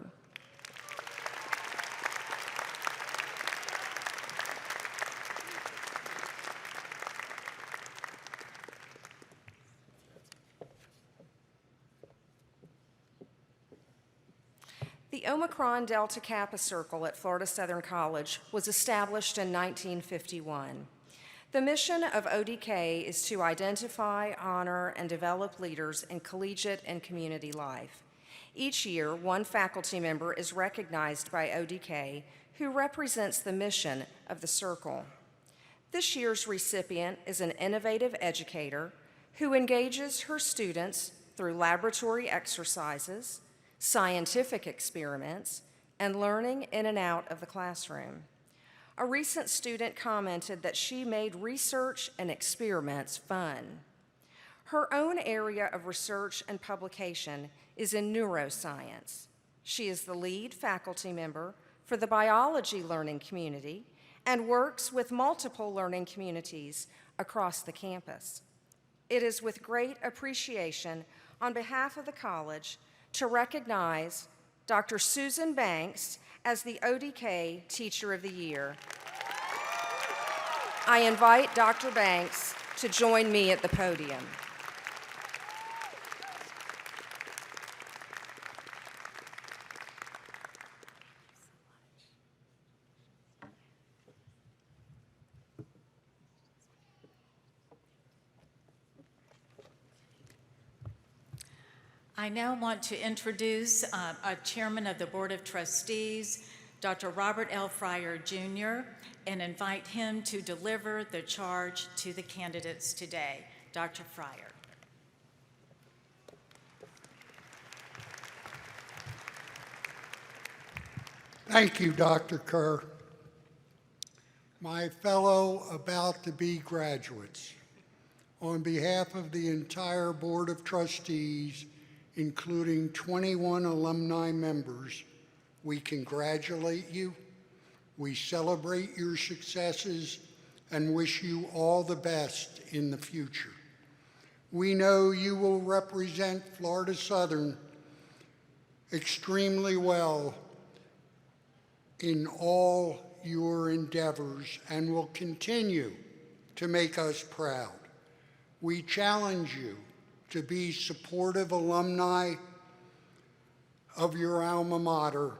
The Omicron Delta Kappa Circle at Florida Southern College was established in 1951. The mission of ODK is to identify, honor, and develop leaders in collegiate and community life. Each year, one faculty member is recognized by ODK who represents the mission of the circle. This year's recipient is an innovative educator who engages her students through laboratory exercises, scientific experiments, and learning in and out of the classroom. A recent student commented that she made research and experiments fun. Her own area of research and publication is in neuroscience. She is the lead faculty member for the biology learning community and works with multiple learning communities across the campus. It is with great appreciation on behalf of the college to recognize Dr. Susan Banks as the ODK Teacher of the Year. I invite Dr. Banks to join me at the podium. I now want to introduce a chairman of the Board of Trustees, Dr. Robert L. Fryer, Jr., and invite him to deliver the charge to the candidates today. Dr. Fryer. Thank you, Dr. Kerr. My fellow about-to-be graduates, on behalf of the entire Board of Trustees, including 21 alumni members, we congratulate you, we celebrate your successes, and wish you all the best in the future. We know you will represent Florida Southern extremely well in all your endeavors and will continue to make us proud. We challenge you to be supportive alumni of your alma mater.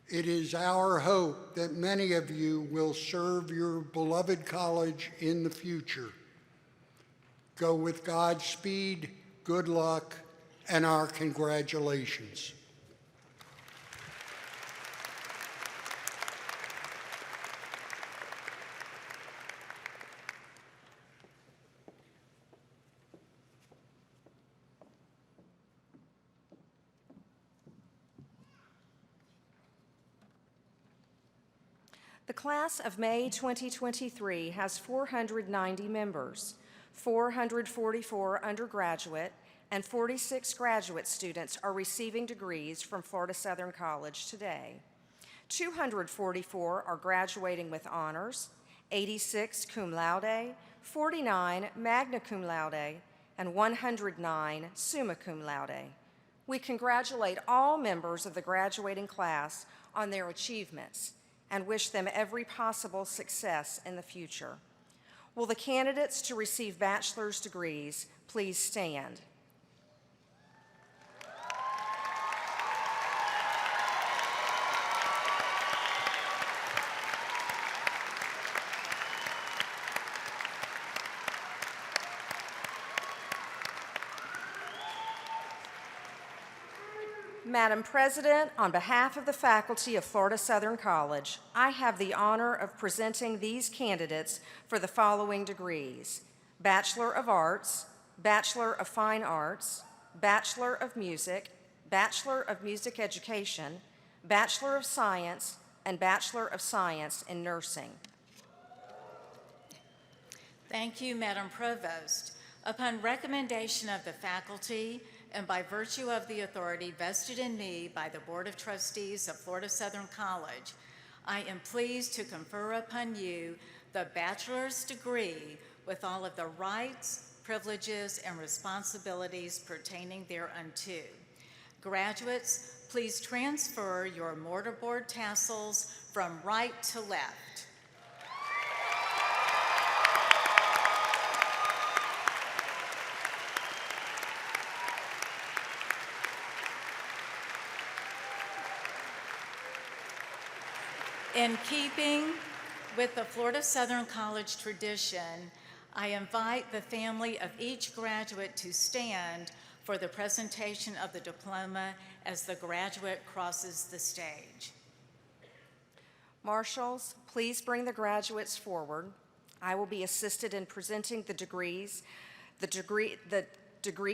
It is our hope that many of you will serve your beloved college in the future. Go with Godspeed, good luck, and our congratulations. The class of May 2023 has 490 members, 444 undergraduate and 46 graduate students are receiving degrees from Florida Southern College today. 244 are graduating with honors, 86 cum laude, 49 magna cum laude, and 109 summa cum laude. We congratulate all members of the graduating class on their achievements and wish them every possible success in the future. Will the candidates to receive bachelor's degrees please stand? Madam President, on behalf of the faculty of Florida Southern College, I have the honor of presenting these candidates for the following degrees: Bachelor of Arts, Bachelor of Fine Arts, Bachelor of Music Education, Bachelor of Science, and Bachelor of Science in Nursing. Thank you, Madam Provost. Upon recommendation of the faculty, and by virtue of the authority vested in me by the Board of Trustees of Florida Southern College, I am pleased to confer upon you the bachelor's degree with all of the rights, privileges, and responsibilities pertaining thereunto. Graduates, please transfer your mortarboard tassels from right to left. In keeping with the Florida Southern College tradition, I invite the family of each graduate to stand for the presentation of the diploma as the graduate crosses the stage. Marshals, please bring the graduates forward. I will be assisted in presenting the degree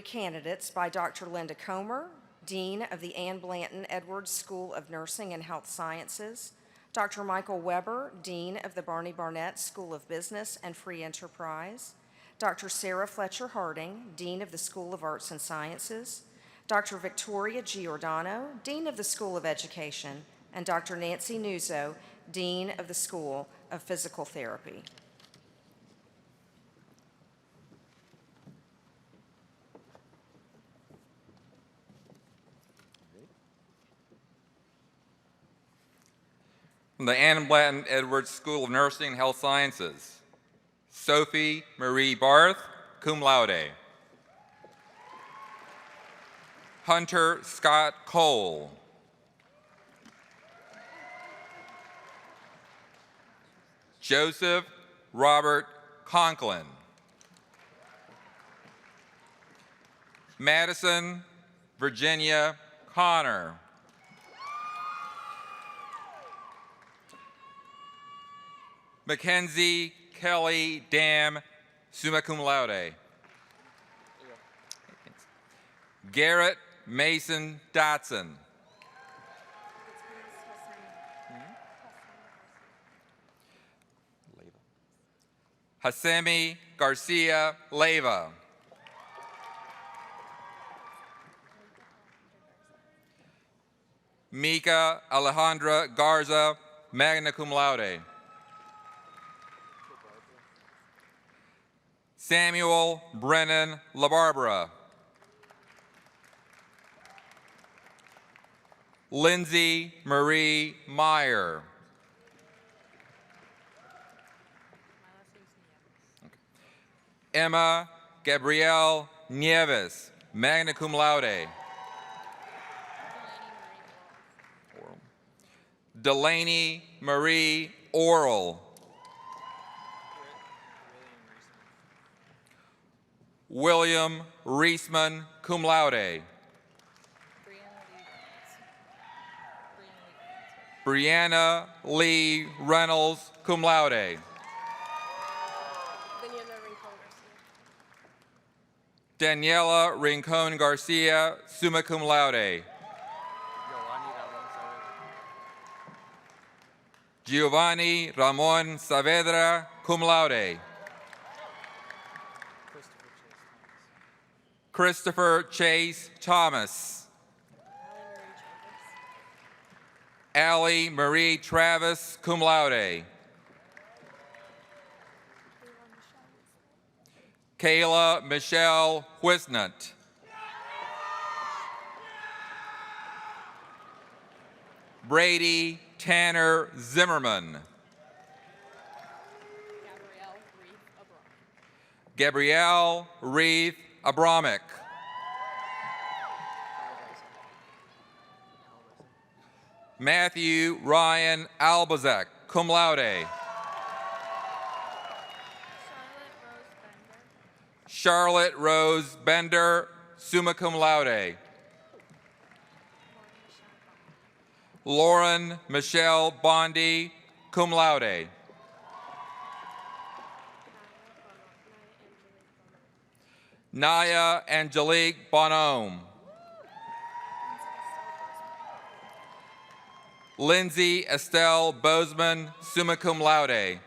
candidates by Dr. Linda Comer, Dean of the Ann Blanton Edwards School of Nursing and Health Sciences, Dr. Michael Weber, Dean of the Barney Barnett School of Business and Free Enterprise, Dr. Sarah Fletcher Harding, Dean of the School of Arts and Sciences, Dr. Victoria Giordano, Dean of the School of Education, and Dr. Nancy Nuzzo, Dean of the School of Physical Therapy. From the Ann Blanton Edwards School of Nursing and Health Sciences, Sophie Marie Barth, cum laude. Hunter Scott Cole. Joseph Robert Conklin. Madison Virginia Connor. Mackenzie Kelly Dam, summa cum laude. Garrett Mason Dotson. Hasemi Garcia Leyva. Mika Alejandra Garza, magna cum laude. Samuel Brennan LaBarbera. Lindsay Marie Meyer. Emma Gabrielle Nieves, magna cum laude. Delaney Marie Oral. William Reisman, cum laude. Brianna Lee Reynolds, cum laude. Daniela Rincon Garcia, summa cum laude. Giovanni Ramon Saavedra, cum laude. Christopher Chase Thomas. Allie Marie Travis, cum laude. Kayla Michelle Whisnut. Brady Tanner Zimmerman. Gabrielle Reeve Abramic. Matthew Ryan Albazek, cum laude. Charlotte Rose Bender, summa cum laude. Lauren Michelle Bondi, cum laude. Naya Angelique Bonhomme. Lindsay Estelle Bozeman, summa cum laude.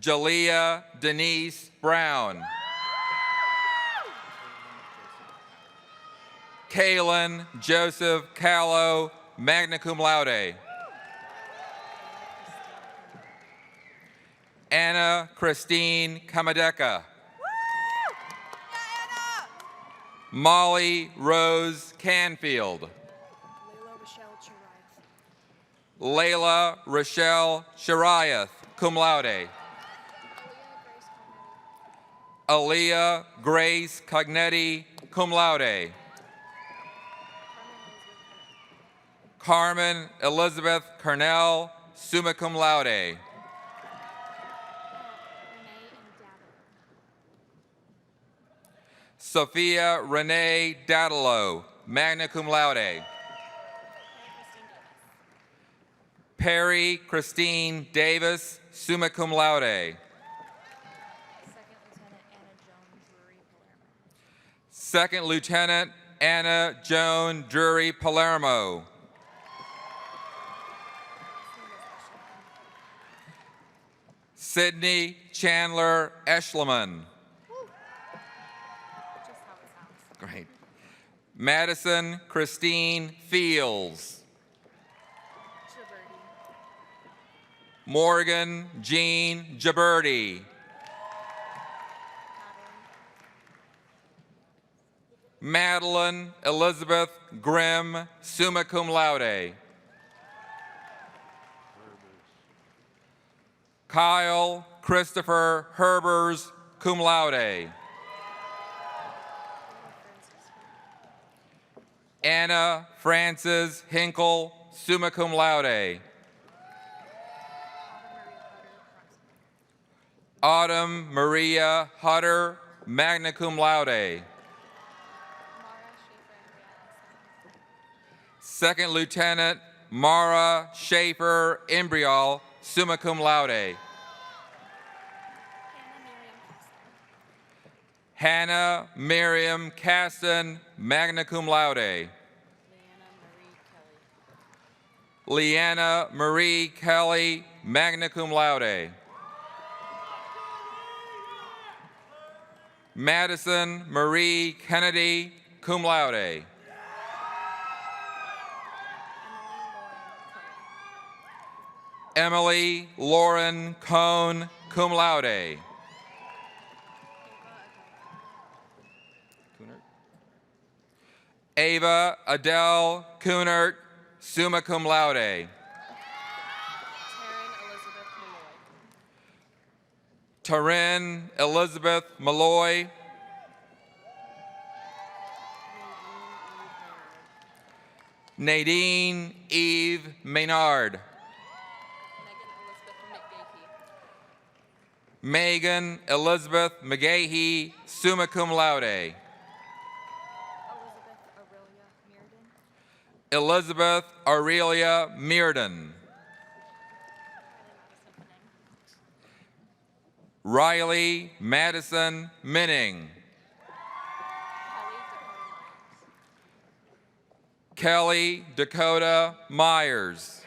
Jalea Denise Brown. Kaylin Joseph Callow, magna cum laude. Anna Christine Kamadeka. Molly Rose Canfield. Layla Rochelle Shariath, cum laude. Aaliyah Grace Cognetti, cum laude. Carmen Elizabeth Cornell, summa cum laude. Sophia Renee Dadalo, magna cum laude. Perry Christine Davis, summa cum laude. Second Lieutenant Anna Joan Drury Palermo. Sydney Chandler Eschleman. Great. Madison Christine Fields. Morgan Jean Jaberti. Madeline Elizabeth Grimm, summa cum laude. Kyle Christopher Herbers, cum laude. Anna Frances Hinkle, summa cum laude. Autumn Maria Hutter, magna cum laude. Second Lieutenant Mara Schaefer Imbrial, summa cum laude. Hannah Miriam Caston, magna cum laude. Leanna Marie Kelly, magna cum laude. Madison Marie Kennedy, cum laude. Emily Lauren Cohn, cum laude. Ava Adele Kunert, summa cum laude. Taryn Elizabeth Malloy. Nadine Eve Maynard. Megan Elizabeth McGahee, summa cum laude. Elizabeth Aurelia Mearden. Riley Madison Minning. Kelly Dakota Myers.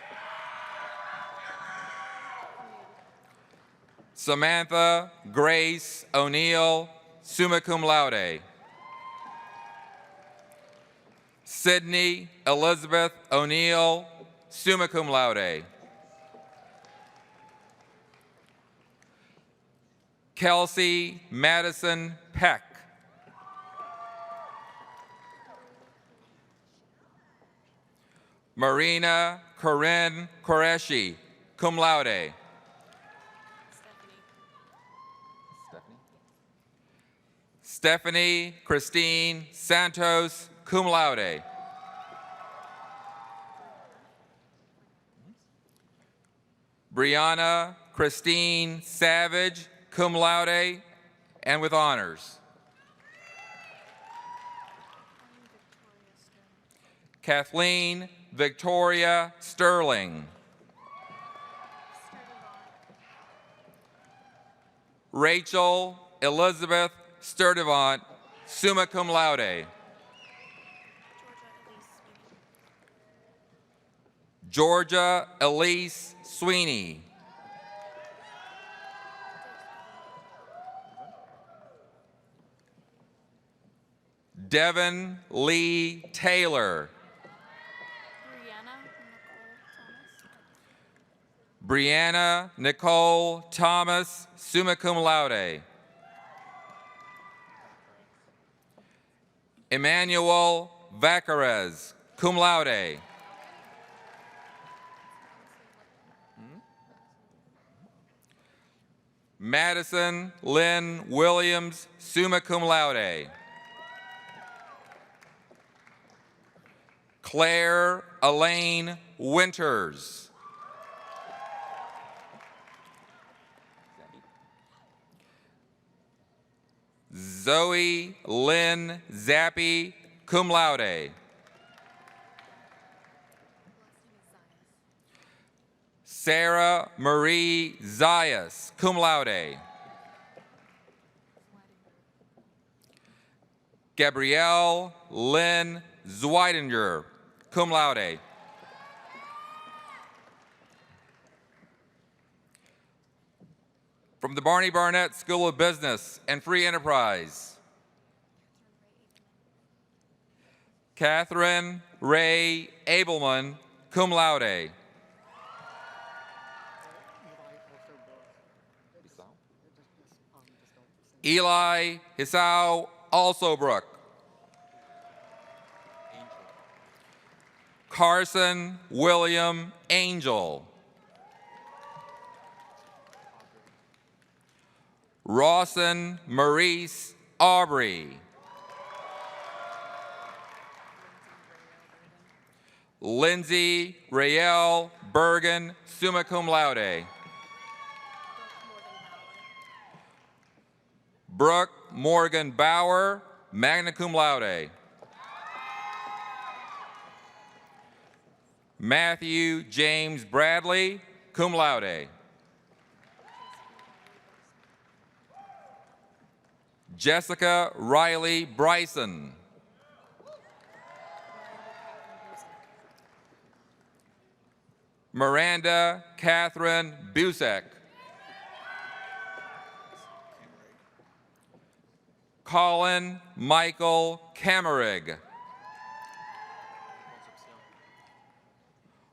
Samantha Grace O'Neill, summa cum laude. Sydney Elizabeth O'Neill, summa cum laude. Kelsey Madison Peck. Marina Corinne Qureshi, cum laude. Stephanie Christine Santos, cum laude. Brianna Christine Savage, cum laude, and with honors. Kathleen Victoria Sterling. Rachel Elizabeth Sturdivant, summa cum laude. Georgia Elise Sweeney. Devin Lee Taylor. Brianna Nicole Thomas, summa cum laude. Emmanuel Vacarez, cum laude. Madison Lynn Williams, summa cum laude. Claire Elaine Winters. Zoe Lynn Zappi, cum laude. Sarah Marie Zayas, cum laude. Gabrielle Lynn Zweidinger, cum laude. From the Barney Barnett School of Business and Free Enterprise, Catherine Ray Abelman, cum laude. Eli Hisao Alsobrook. Carson William Angel. Rawson Maurice Aubrey. Lindsay Rael Bergen, summa cum laude. Brooke Morgan Bauer, magna cum laude. Matthew James Bradley, cum laude. Jessica Riley Bryson. Miranda Catherine Busek. Colin Michael Kammerig.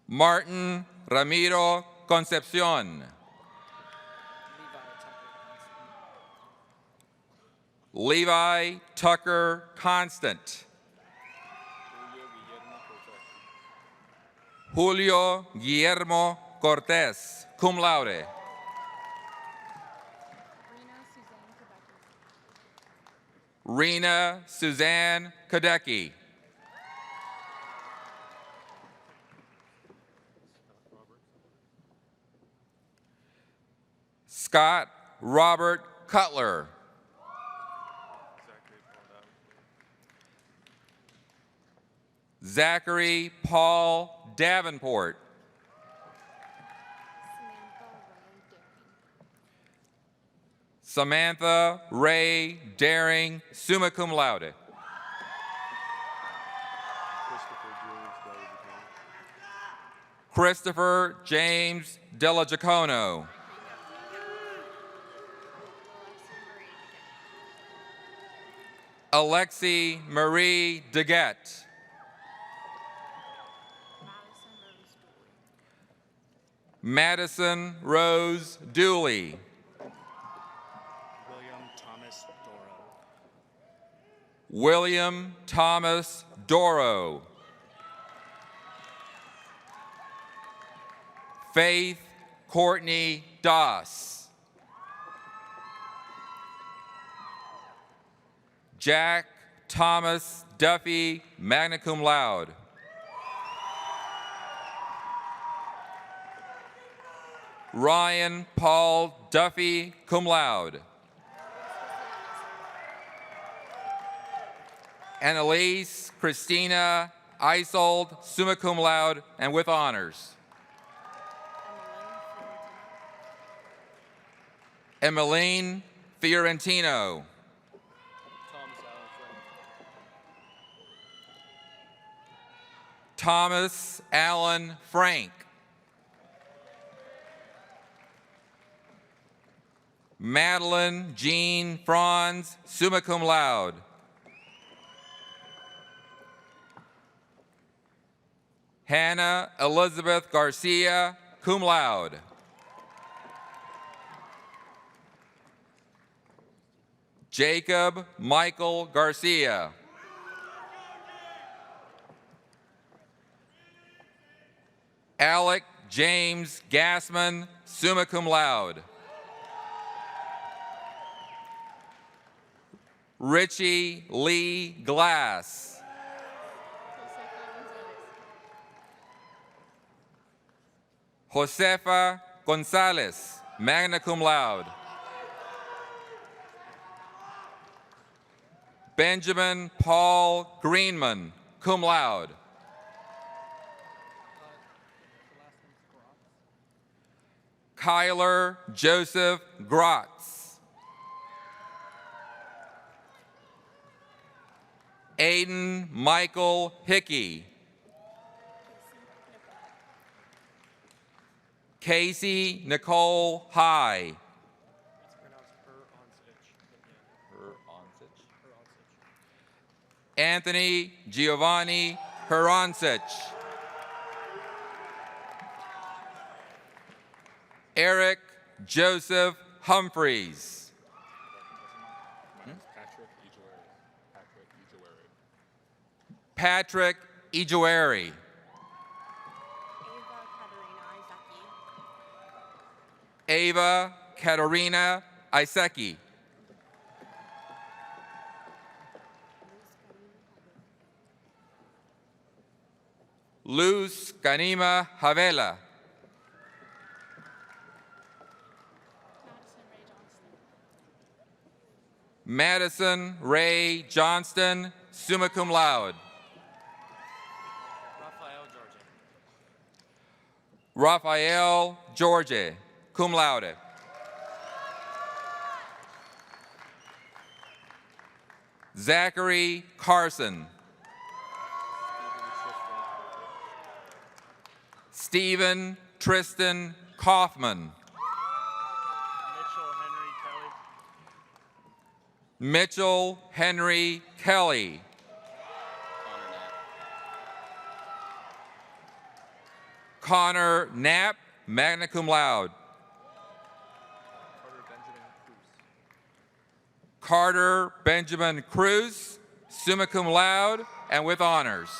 Martin Ramiro Concepcion. Levi Tucker Constant. Julio Guillermo Cortez, cum laude. Rena Suzanne Kadecki. Scott Robert Cutler. Zachary Paul Davenport. Samantha Ray Daring, summa cum laude. Christopher James Della Giacono. Alexi Marie Deguette. Madison Rose Dooley. William Thomas Doro. Faith Courtney Doss. Jack Thomas Duffy, magna cum laude. Ryan Paul Duffy, cum laude. Annalise Christina Isold, summa cum laude, and with honors. Emmeline Fiorentino. Thomas Allen Frank. Madeline Jean Franz, summa cum laude. Hannah Elizabeth Garcia, cum laude. Jacob Michael Garcia. Alec James Gassman, summa cum laude. Richie Lee Glass. Josefa Gonzalez, magna cum laude. Benjamin Paul Greenman, cum laude. Kyler Joseph Grotz. Aiden Michael Hickey. Casey Nicole High. Anthony Giovanni Heransich. Eric Joseph Humphreys. Patrick Ijueri. Ava Katerina Iseki. Luz Kanima Havela. Madison Ray Johnston, summa cum laude. Raphael George, cum laude. Zachary Carson. Stephen Tristan Kaufman. Mitchell Henry Kelly. Connor Knapp, magna cum laude. Carter Benjamin Cruz, summa cum laude, and with honors.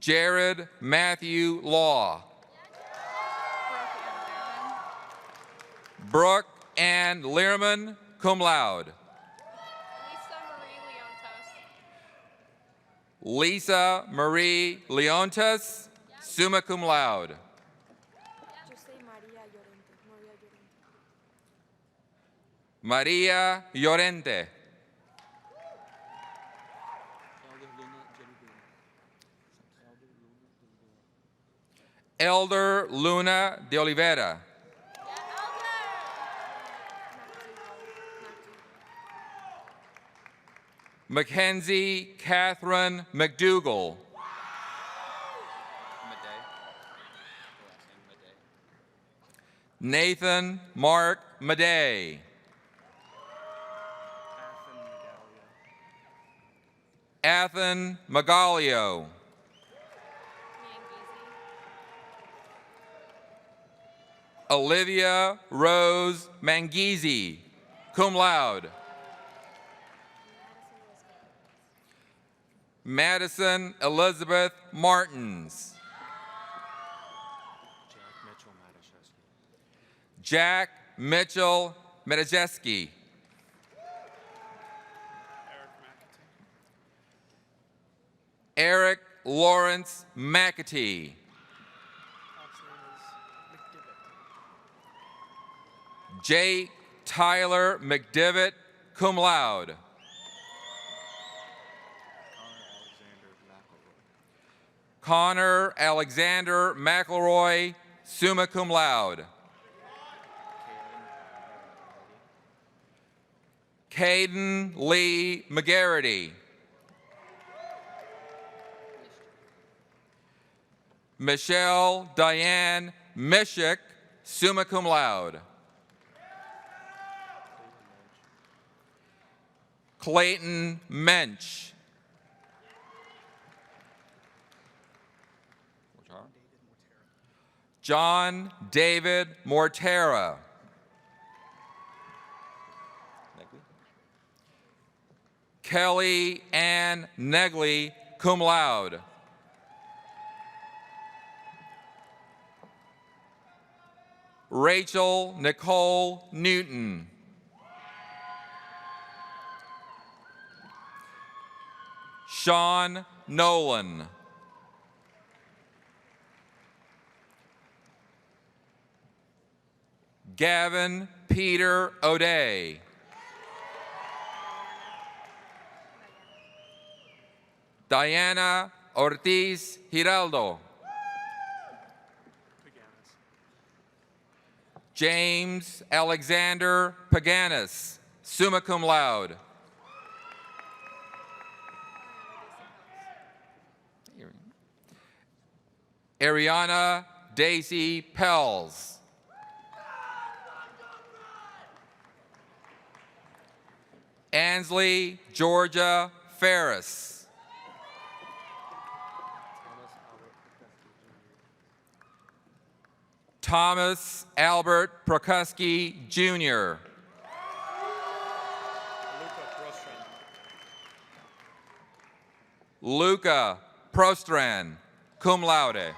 Jared Matthew Law. Brooke Ann Learman, cum laude. Lisa Marie Leontes, summa cum laude. Maria Llorente. Elder Luna de Oliveira. Mackenzie Catherine McDougall. Nathan Mark Madej. Athen Magalio. Olivia Rose Mangisi, cum laude. Madison Elizabeth Martins. Jack Mitchell Metajeski. Eric Lawrence McAtee. Jake Tyler McDivitt, cum laude. Connor Alexander McElroy, summa cum laude. Caden Lee McGarity. Michelle Diane Mishik, summa cum laude. Clayton Mensch. John David Mortera. Kelly Ann Negley, cum laude. Rachel Nicole Newton. Sean Nolan. Gavin Peter O'Day. Diana Ortiz Giraldo. James Alexander Paganis, summa cum laude. Ariana Daisy Pells. Ansley Georgia Ferris. Thomas Albert Prokuski, Jr. Luca Prostran, cum laude.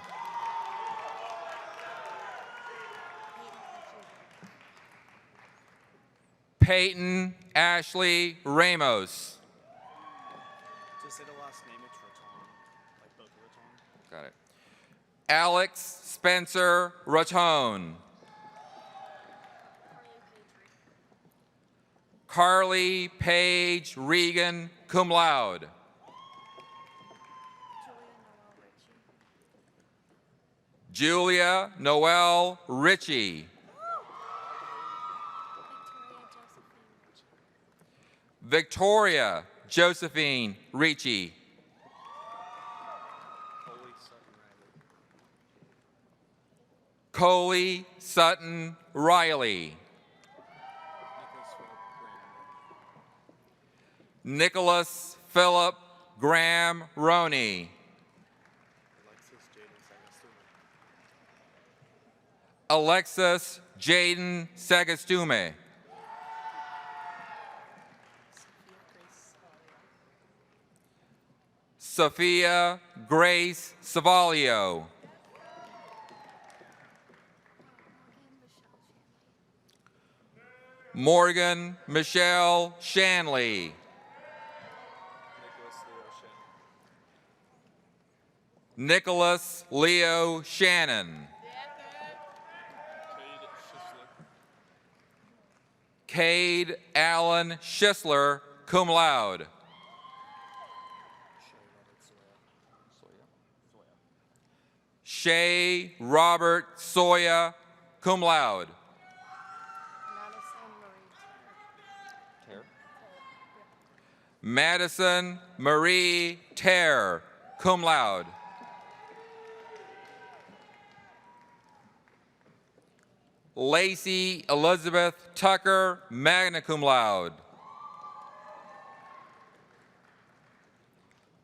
Peyton Ashley Ramos. Just say the last name, it's Raton, like Boca Raton. Got it. Alex Spencer Raton. Carly Paige Regan, cum laude. Julia Noel Ritchie. Victoria Josephine Ricci. Coley Sutton Riley. Nicholas Philip Graham Roney. Alexis Jaden Sagastume. Sophia Grace Savalio. Morgan Michelle Shanley. Nicholas Leo Shannon. Cade Allen Schisler, cum laude. Shay Robert Soya, cum laude. Madison Marie Terr, cum laude. Lacey Elizabeth Tucker, magna cum laude.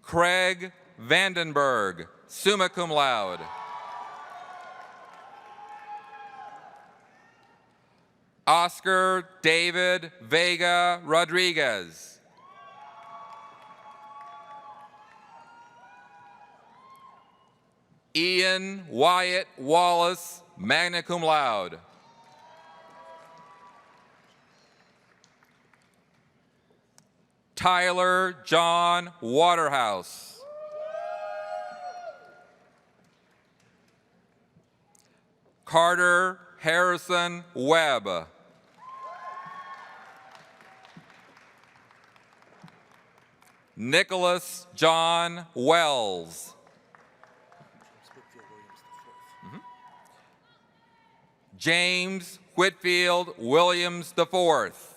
Craig Vandenberg, summa cum laude. Oscar David Vega Rodriguez. Ian Wyatt Wallace, magna cum laude. Tyler John Waterhouse. Carter Harrison Webb. Nicholas John Wells. James Whitfield Williams IV.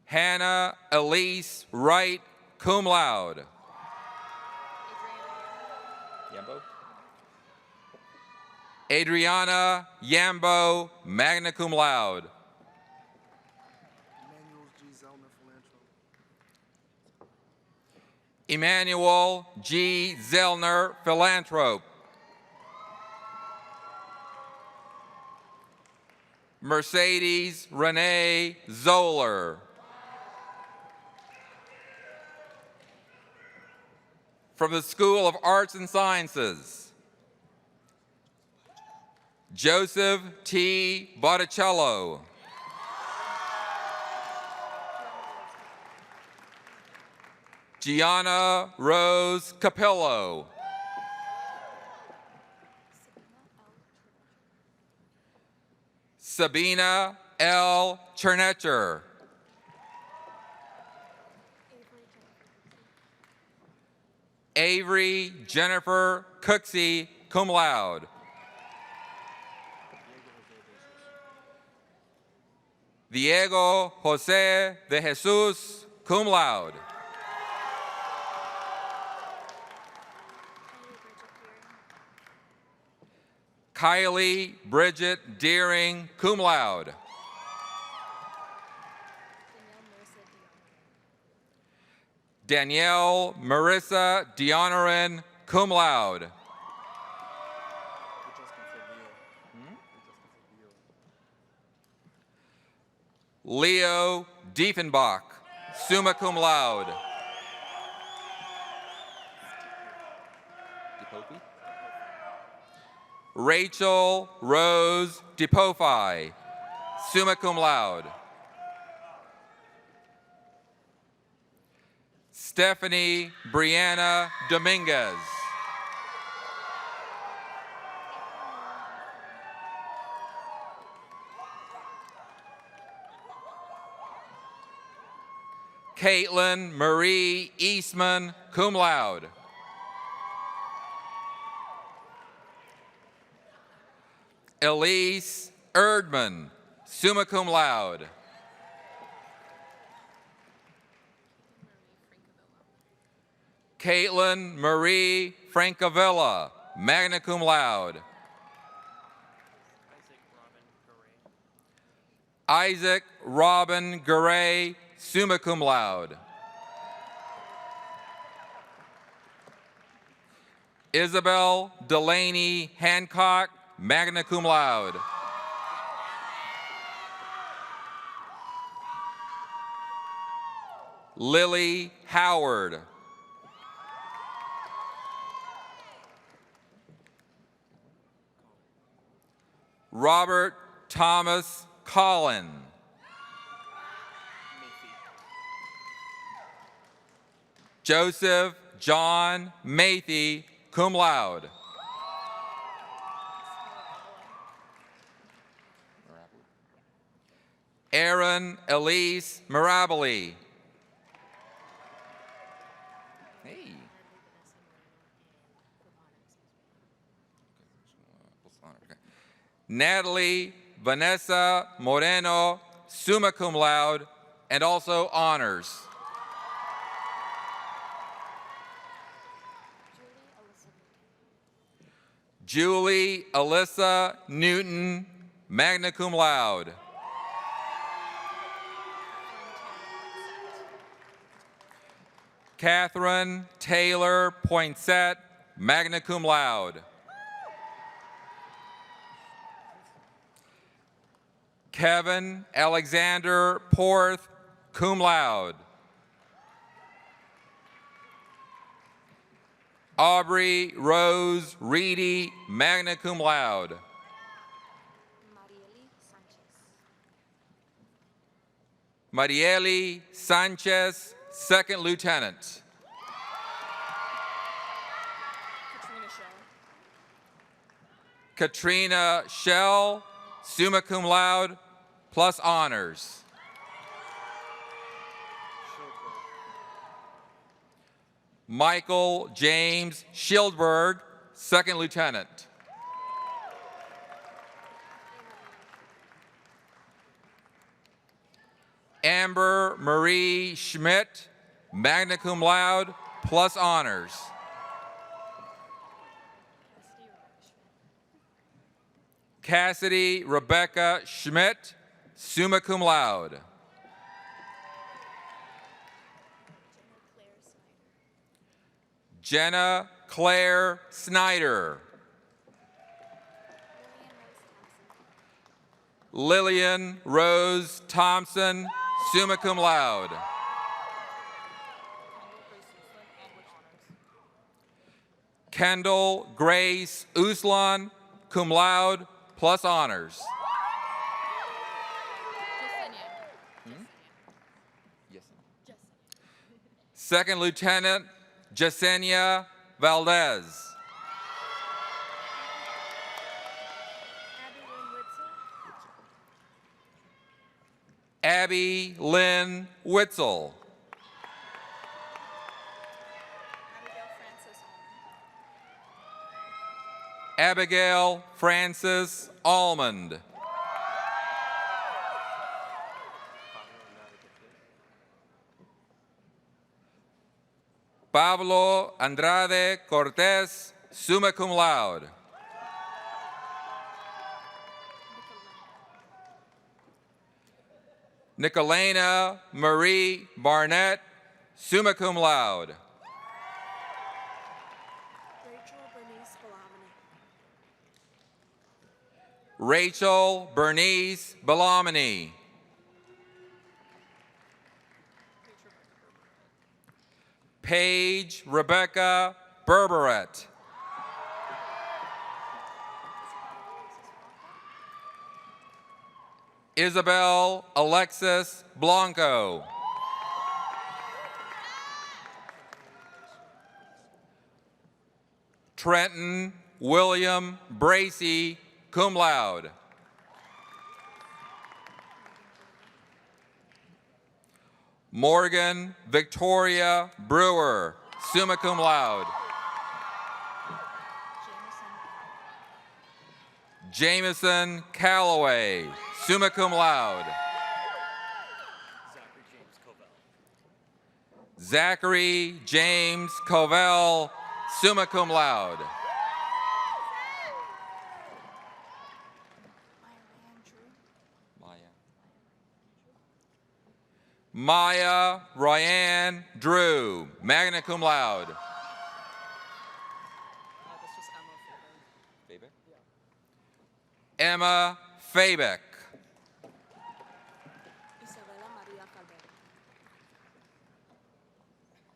Hannah Elise Wright, cum laude. Adriana Yambo, magna cum laude. Emmanuel G. Zellner, philanthrope. Mercedes Renee Zoller. From the School of Arts and Sciences, Joseph T. Botticello. Gianna Rose Capillo. Sabina L. Chernetcher. Avery Jennifer Cooksey, cum laude. Diego Jose de Jesus, cum laude. Kylie Bridget Deering, cum laude. Danielle Marissa Dionarin, cum laude. Leo Diefenbach, summa cum laude. Rachel Rose DePofi, summa cum laude. Stephanie Brianna Dominguez. Caitlin Marie Eastman, cum laude. Elise Erdman, summa cum laude. Caitlin Marie Francavilla, magna cum laude. Isaac Robin Garay, summa cum laude. Isabel Delaney Hancock, magna cum laude. Lily Howard. Robert Thomas Collin. Joseph John Mathy, cum laude. Aaron Elise Mirabile. Hey. Natalie Vanessa Moreno, summa cum laude, and also honors. Julie Alyssa Newton, magna cum laude. Catherine Taylor Poinsett, magna cum laude. Kevin Alexander Porth, cum laude. Aubrey Rose Reedy, magna cum laude. Marieli Sanchez, second lieutenant. Katrina Shell, summa cum laude, plus honors. Michael James Schildberg, second lieutenant. Amber Marie Schmidt, magna cum laude, plus honors. Cassidy Rebecca Schmidt, summa cum laude. Jenna Claire Snyder. Lillian Rose Thompson, summa cum laude. Kendall Grace Uslan, cum laude, plus honors. Second Lieutenant Jasenia Valdez. Abby Lynn Witzel. Abigail Francis Almond. Pablo Andrade Cortez, summa cum laude. Nicolena Marie Barnett, summa cum laude. Rachel Bernice Bellamini. Paige Rebecca Berberet. Isabel Alexis Blanco. Trenton William Bracy, cum laude. Morgan Victoria Brewer, summa cum laude. Jameson Calloway, summa cum laude. Zachary James Covell, summa cum laude. Maya Ryan Drew, magna cum laude. That's just Emma Emma Faber. Fabeck.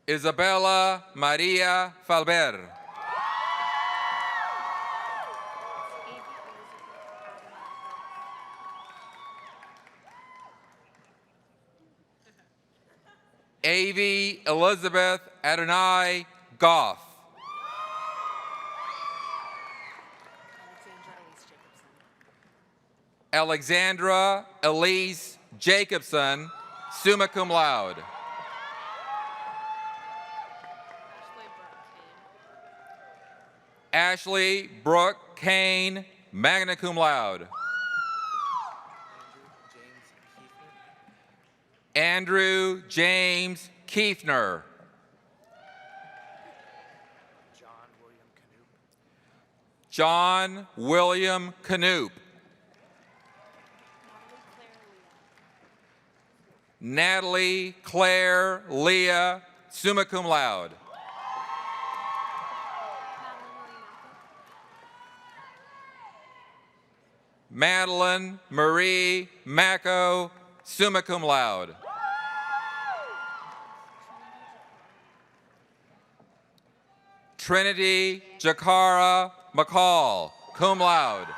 Isabella Maria Falber. Avi Elizabeth Adonai Goff. Alexandra Elise Jacobson, summa cum laude. Ashley Brooke Kane, magna cum laude. Andrew James Kiefner. John William Canoop. Natalie Claire Leah, summa cum laude. Madeline Marie Macco, summa cum laude. Trinity Jakara McCall, cum laude.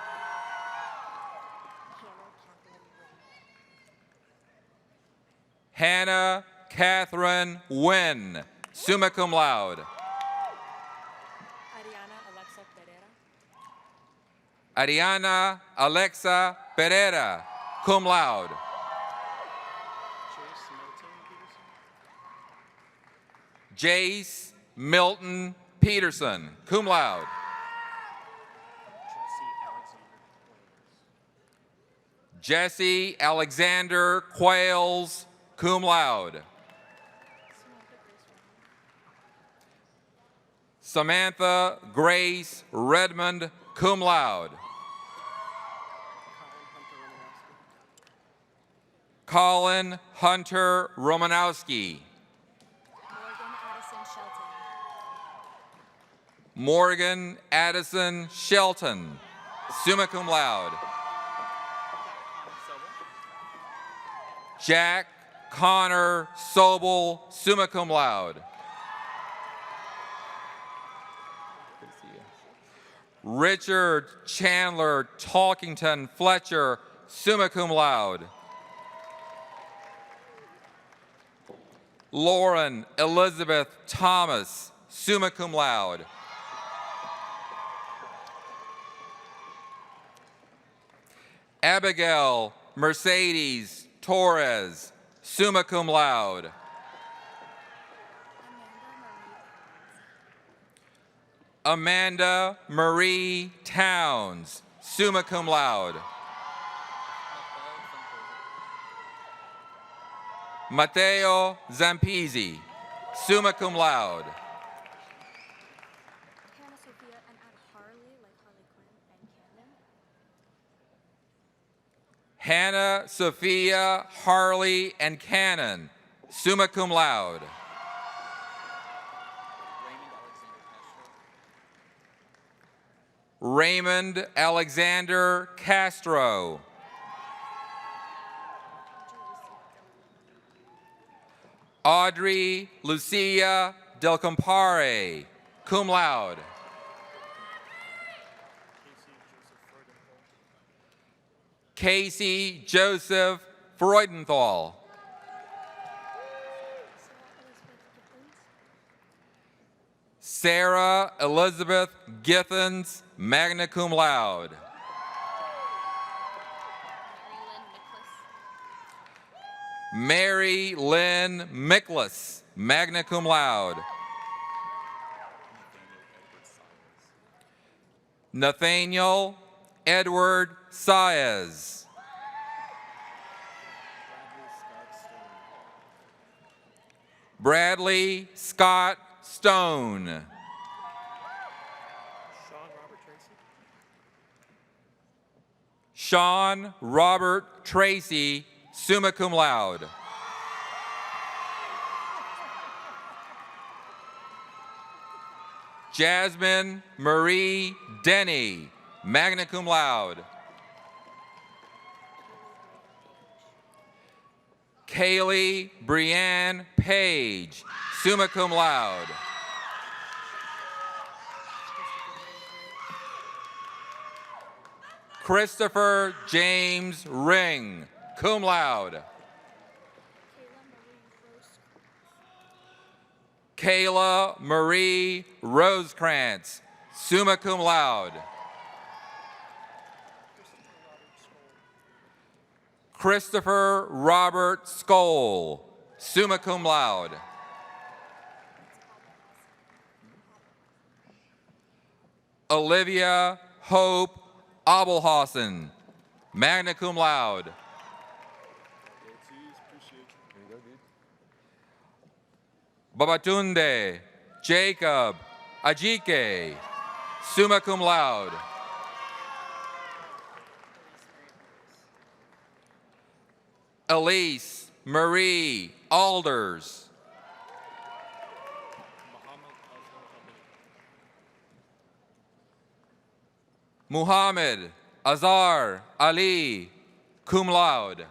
Hannah Catherine Wynn, summa cum laude. Ariana Alexa Pereira, cum laude. Jace Milton Peterson, cum laude. Jesse Alexander Quails, cum laude. Samantha Grace Redmond, cum laude. Colin Hunter Romanowski. Morgan Addison Shelton, summa cum laude. Jack Connor Sobel, summa cum laude. Richard Chandler Talkington Fletcher, summa cum laude. Lauren Elizabeth Thomas, summa cum laude. Abigail Mercedes Torres, summa cum laude. Amanda Marie Towns, summa cum laude. Matteo Zampisi, summa cum laude. Hannah Sophia Harley and Cannon, summa cum laude. Raymond Alexander Castro. Audrey Lucia Del Compare, cum laude. Casey Joseph Freudenthal. Sarah Elizabeth Githens, magna cum laude. Mary Lynn Miklas, magna cum laude. Nathaniel Edward Saez. Bradley Scott Stone. Sean Robert Tracy, summa cum laude. Jasmine Marie Denny, magna cum laude. Kaylee Brianne Page, summa cum laude. Christopher James Ring, cum laude. Kayla Marie Rosecrans, summa cum laude. Christopher Robert Skoll, summa cum laude. Olivia Hope Abelhausen, magna cum laude. Babatunde Jacob Ajike, summa cum laude. Elise Marie Alders. Muhammad Azhar Ali, cum laude.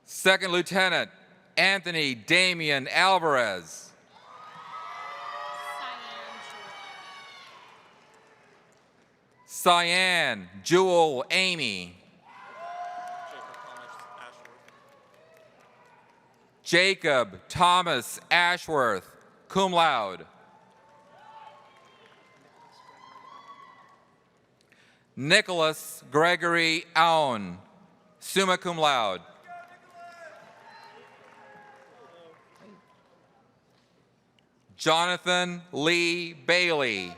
Second Lieutenant Anthony Damian Alvarez. Cyan Jewel Amy. Jacob Thomas Ashworth, cum laude. Nicholas Gregory Aoun, summa cum laude. Jonathan Lee Bailey.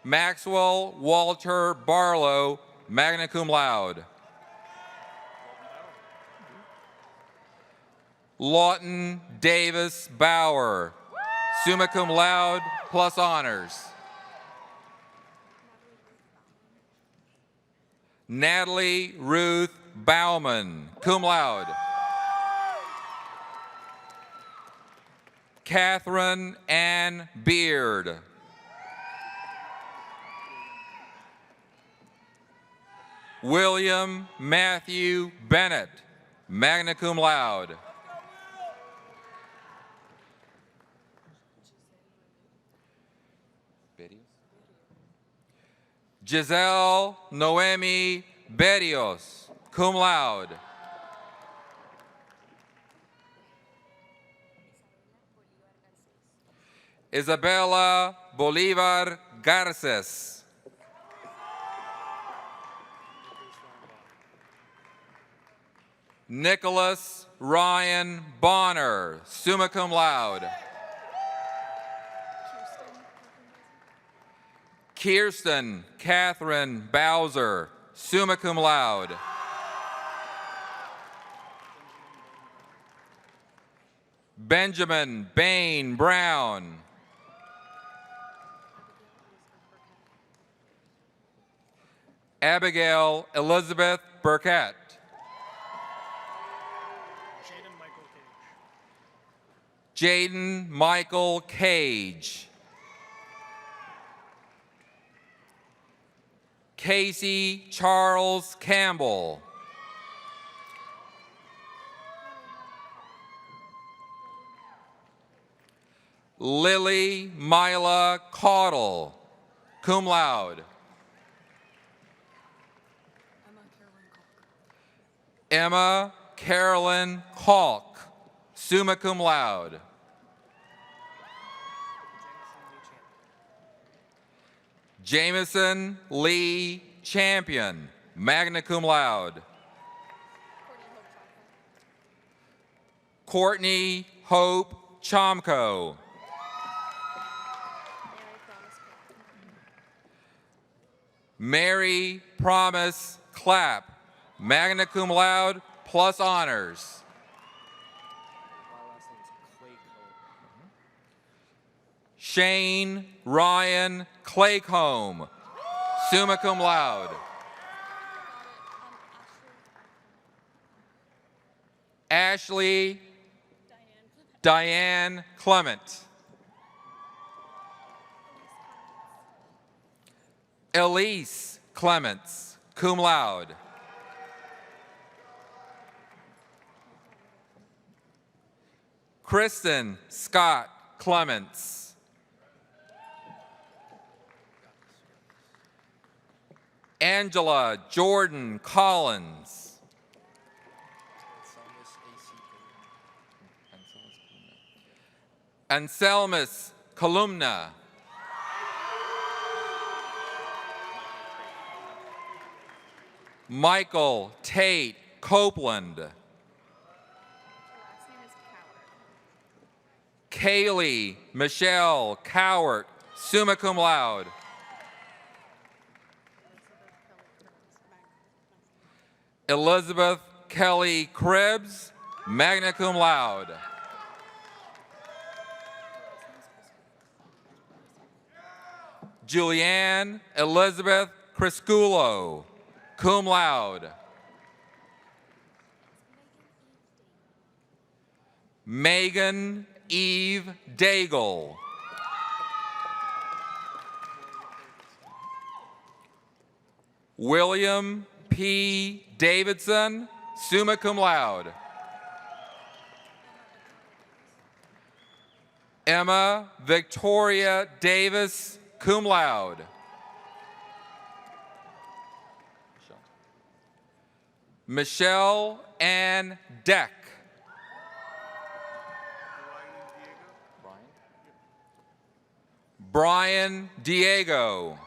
Maxwell Walter Barlow, magna cum laude. Lawton Davis Bauer, summa cum laude plus honors. Natalie Ruth Bauman, cum laude. Catherine Ann Beard. William Matthew Bennett, magna cum laude. Giselle Noemi Berrios, cum laude. Isabella Bolivar Garces. Nicholas Ryan Bonner, summa cum laude. Kirsten Catherine Bowser, summa cum laude. Benjamin Bain Brown. Abigail Elizabeth Burkett. Jaden Michael Cage. Casey Charles Campbell. Lily Mila Caudle, cum laude. Emma Carolyn Kalk, summa cum laude. Jameson Lee Champion, magna cum laude. Courtney Hope Chomko. Mary Promise Clapp, magna cum laude plus honors. My last name's Clayco. Shane Ryan Claycomb, summa cum laude. Ashley Diane Clement. Elise Clements, cum laude. Kristen Scott Clements. Angela Jordan Collins. Anselmus Columna. Michael Tate Copeland. Kaylee Michelle Cowart, summa cum laude. Elizabeth Kelly Cribbs, magna cum laude. Julianne Elizabeth Crisculo, cum laude. Megan Eve Daigle. William P. Davidson, summa cum laude. Emma Victoria Davis, cum laude. Michelle Ann Deck. Brian Diego.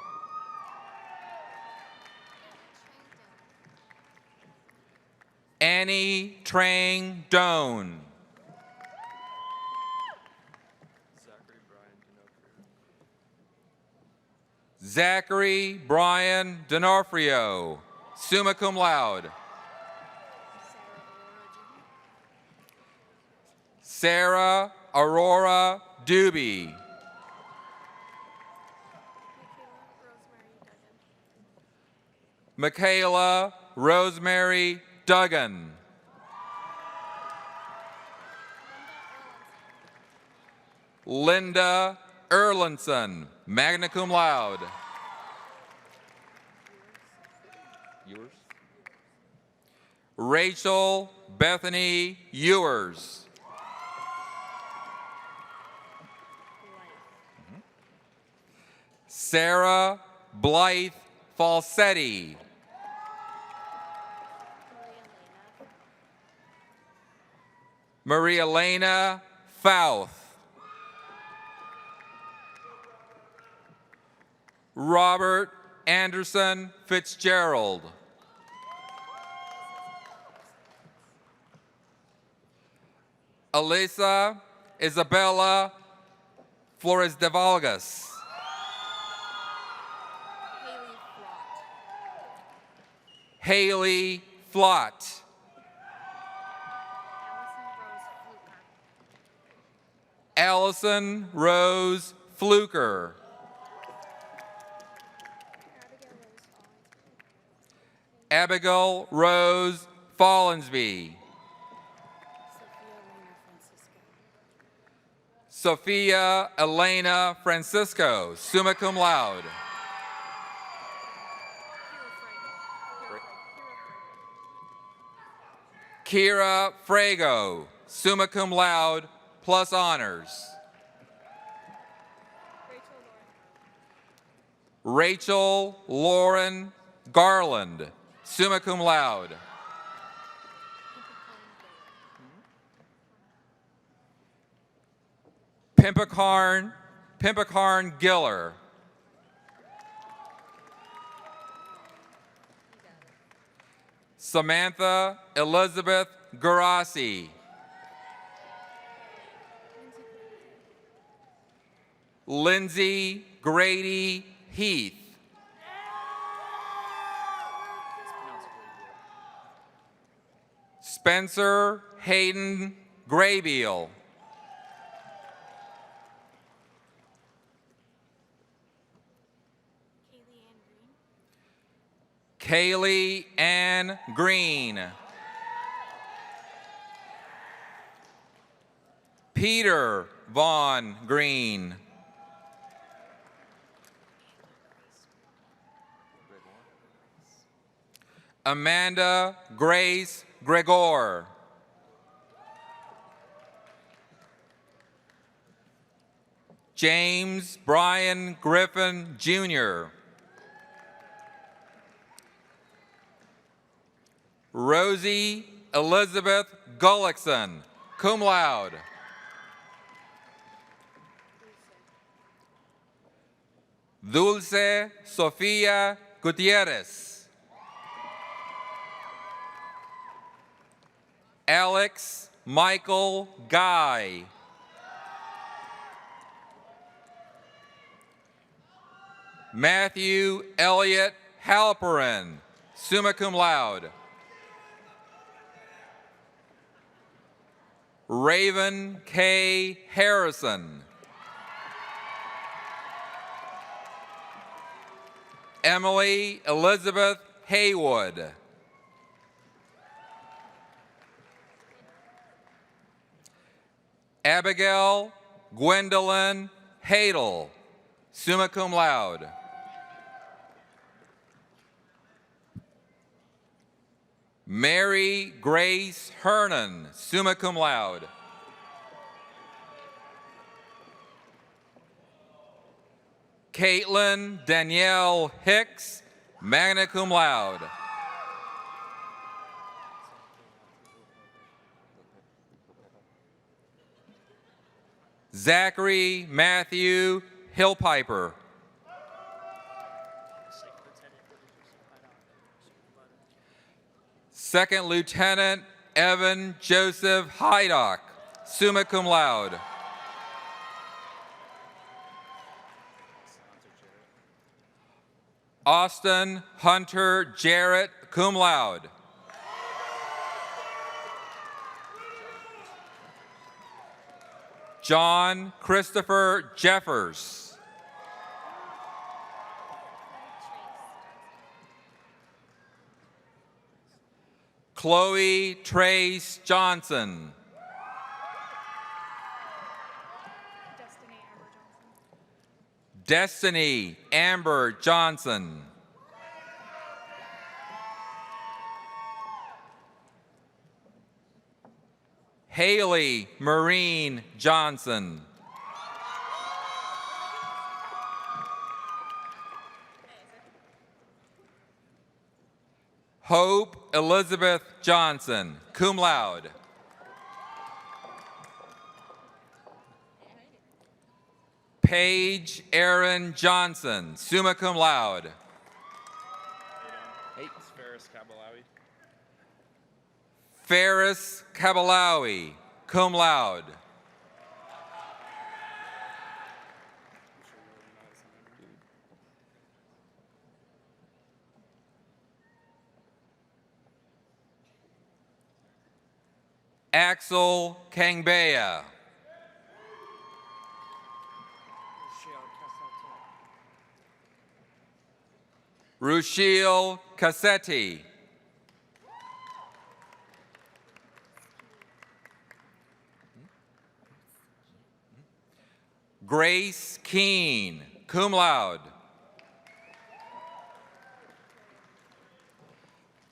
Annie Trang Doan. Zachary Brian D'Onofrio, summa cum laude. Sarah Aurora Doobie. Michaela Rosemary Duggan. Linda Erlinson, magna cum laude. Yours? Rachel Bethany Ewers. Sarah Blythe Falsetti. Maria Elena Fouth. Robert Anderson Fitzgerald. Elisa Isabella Flores de Valgas. Haley Flott. Allison Rose Fluker. Abigail Rose Follensby. Sophia Elena Francisco, summa cum laude. Kira Frago, summa cum laude, plus honors. Rachel Lauren Garland, summa cum laude. Pimpakarn Giller. Samantha Elizabeth Garasi. Lindsay Grady Heath. Spencer Hayden Graybeal. Kaylee Ann Green. Peter Vaughn Green. Amanda Grace Gregor. James Brian Griffin Jr. Rosie Elizabeth Gullickson, cum laude. Dulce Sofia Gutierrez. Alex Michael Guy. Matthew Elliott Halperin, summa cum laude. Raven K. Harrison. Emily Elizabeth Haywood. Abigail Gwendolyn Hadel, summa cum laude. Mary Grace Hernan, summa cum laude. Caitlin Danielle Hicks, magna cum laude. Zachary Matthew Hillpiper. Second Lieutenant Evan Joseph Hydock, summa cum laude. Austin Hunter Jarrett, cum laude. John Christopher Jeffers. Chloe Trace Johnson. Destiny Amber Johnson. Haley Maureen Johnson. Hope Elizabeth Johnson, cum laude. Paige Aaron Johnson, summa cum laude. Hey, it's Ferris Kabalawi. Ferris Kabalawi, cum laude. Axel Kangbea. Rushil Cassetti. Grace Keene, cum laude.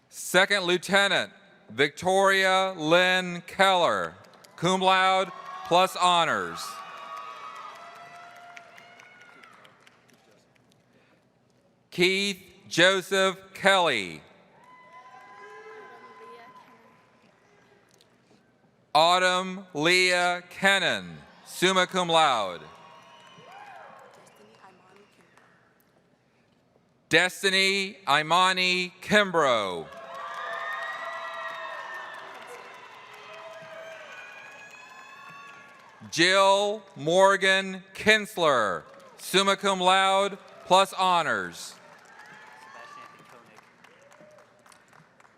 Second Lieutenant Victoria Lynn Keller, cum laude plus honors. Keith Joseph Kelly. Autumn Leah Kennan, summa cum laude. Destiny Imani Kimbrough. Jill Morgan Kinsler, summa cum laude, plus honors.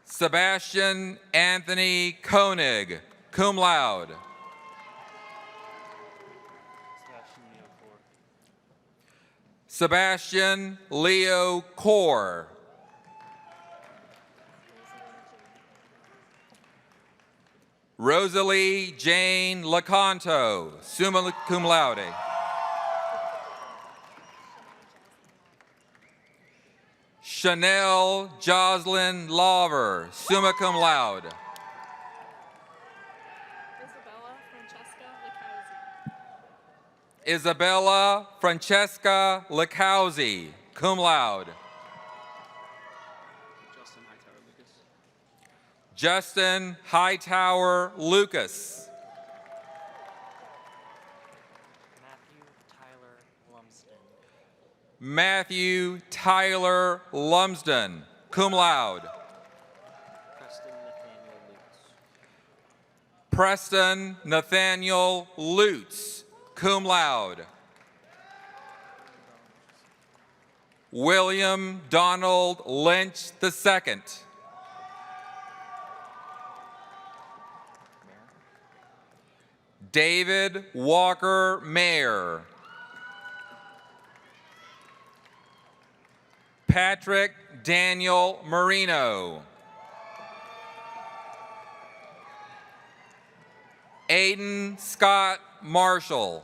Sebastian Anthony Koenig, cum laude. Sebastian Leo Core. Rosalie Jane Lacanto, summa cum laude. Chanel Jocelyn Lawver, summa cum laude. Isabella Francesca Licauzi, cum laude. Justin Hightower Lucas. Matthew Tyler Lumsden, cum laude. Preston Nathaniel Lutz, cum laude. William Donald Lynch II. David Walker Mayer. Patrick Daniel Marino. Aiden Scott Marshall.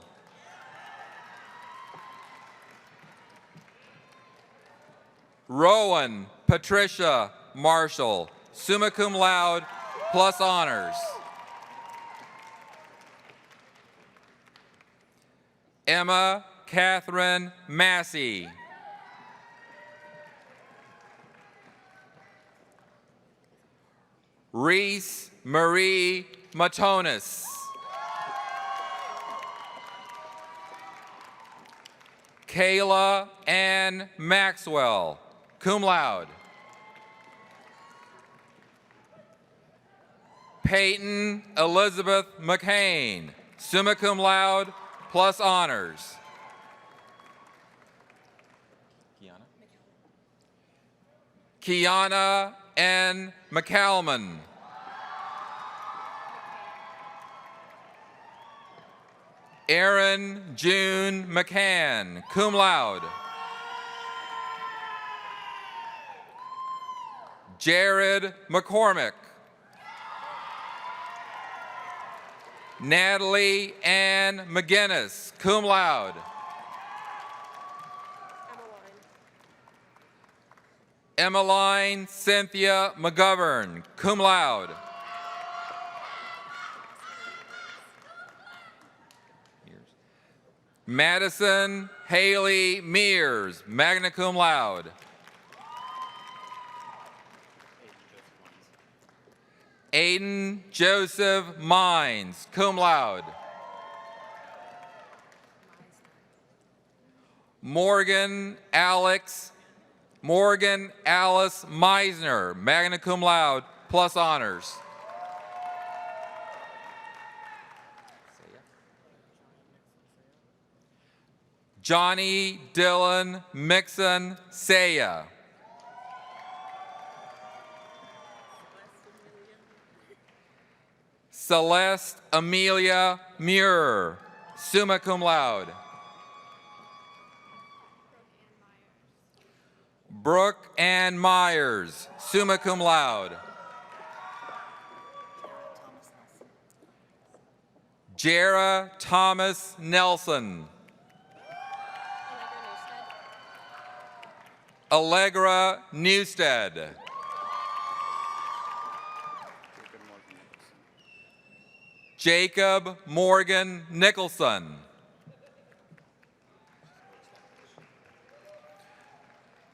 Rowan Patricia Marshall, summa cum laude, plus honors. Emma Catherine Massey. Reese Marie Matonis. Kayla Ann Maxwell, cum laude. Peyton Elizabeth McCain, summa cum laude, plus honors. Kiana N. McCalman. Erin June McCann, cum laude. Jared McCormick. Natalie Ann McGinnis, cum laude. Emmeline Cynthia McGovern, cum laude. Madison Haley Mears, magna cum laude. Aiden Joseph Mines, cum laude. Morgan Alice Meisner, magna cum laude, plus honors. Johnny Dylan Mixon Saya. Celeste Amelia Muir, summa cum laude. Brooke Ann Myers, summa cum laude. Jara Thomas Nelson. Allegra Newstead. Jacob Morgan Nicholson.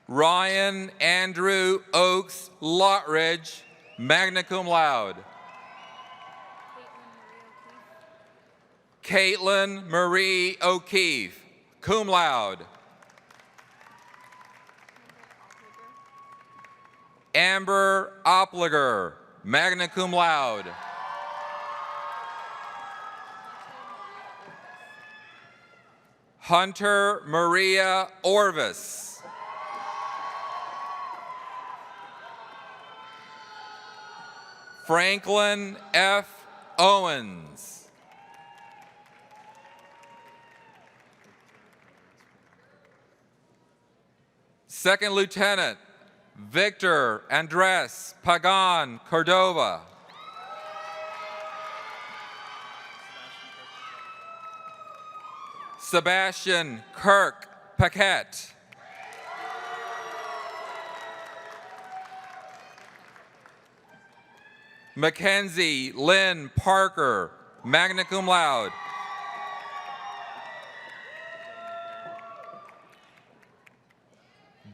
Ryan Andrew Oakes Lottridge, magna cum laude. Caitlin Marie O'Keefe, cum laude. Amber Opliger, magna cum laude. Hunter Maria Orvis. Franklin F. Owens. Second Lieutenant Victor Andres Pagan Cordova. Sebastian Kirk Paquette. Mackenzie Lynn Parker, magna cum laude.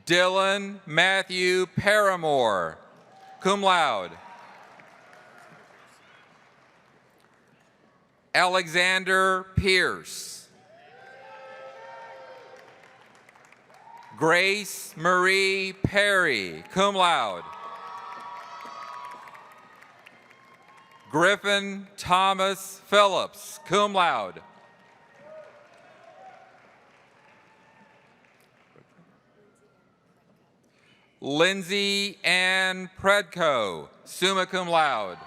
Dylan Matthew Paramore, cum laude. Alexander Pierce. Grace Marie Perry, cum laude. Griffin Thomas Phillips, cum laude. Lindsay Ann Predko, summa cum laude.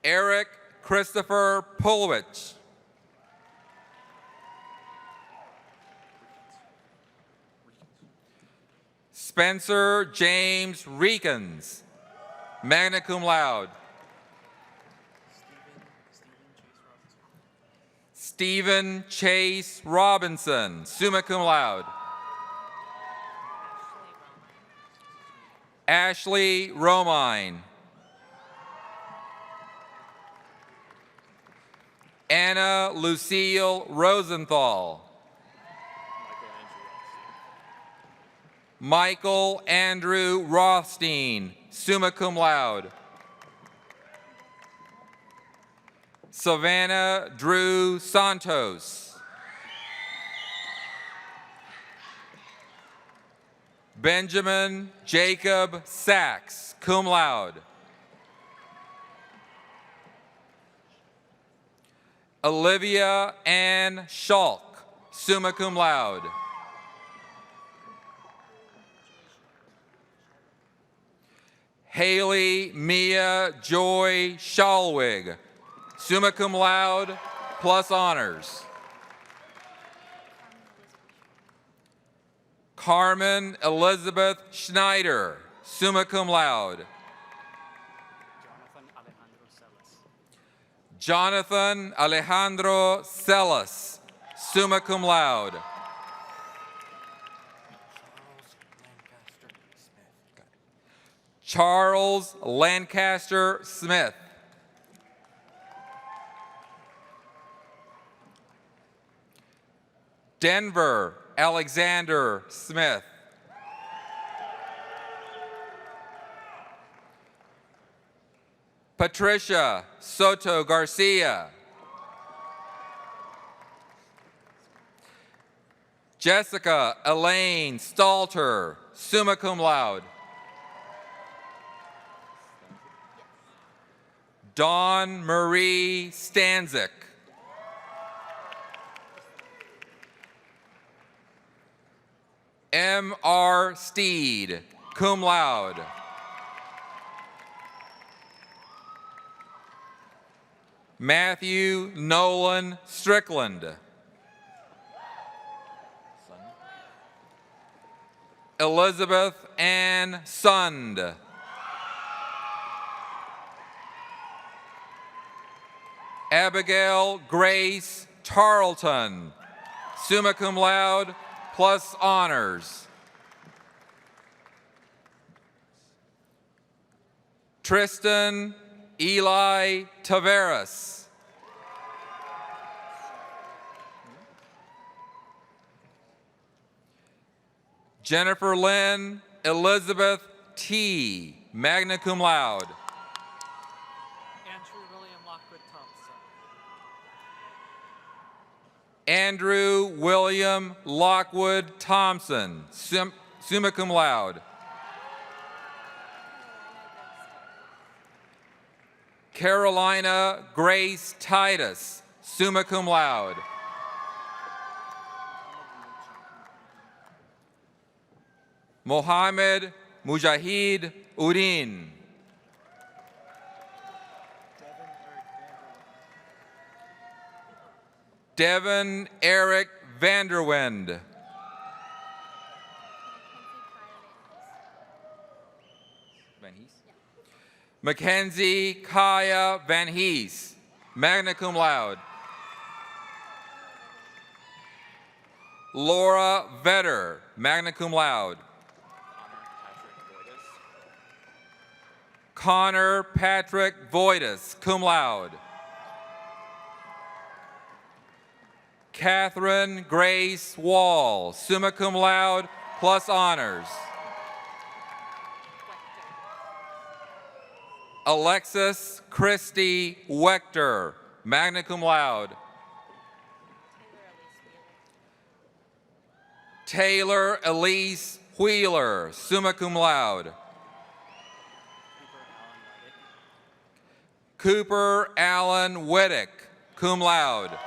Eric Christopher Pulwich. Spencer James Reekins, magna cum laude. Stephen Chase Robinson, summa cum laude. Ashley Romine. Anna Lucille Rosenthal. Michael Andrew Rothstein, summa cum laude. Savannah Drew Santos. Benjamin Jacob Sachs, cum laude. Olivia Ann Schalk, summa cum laude. Haley Mia Joy Schalwig, summa cum laude plus honors. Carmen Elizabeth Schneider, summa cum laude. Jonathan Alejandro Celis, summa cum laude. Charles Lancaster Smith. Denver Alexander Smith. Patricia Soto Garcia. Jessica Elaine Stalter, summa cum laude. Dawn Marie Stanzik. M.R. Steed, cum laude. Matthew Nolan Strickland. Elizabeth Ann Sund. Abigail Grace Tarleton, summa cum laude plus honors. Tristan Eli Taveras. Jennifer Lynn Elizabeth T., magna cum laude. Andrew William Lockwood Thompson. Andrew William Lockwood Thompson, summa cum laude. Carolina Grace Titus, summa cum laude. Mohammed Mujahid Udin. Devin Eric Vanderwind. Mackenzie Kaya Van Hees, magna cum laude. Laura Vetter, magna cum laude. Connor Patrick Voitis, cum laude. Catherine Grace Wall, summa cum laude plus honors. Alexis Christy Wechter, magna cum laude. Taylor Elise Wheeler, summa cum laude. Cooper Allen Whittick, cum laude.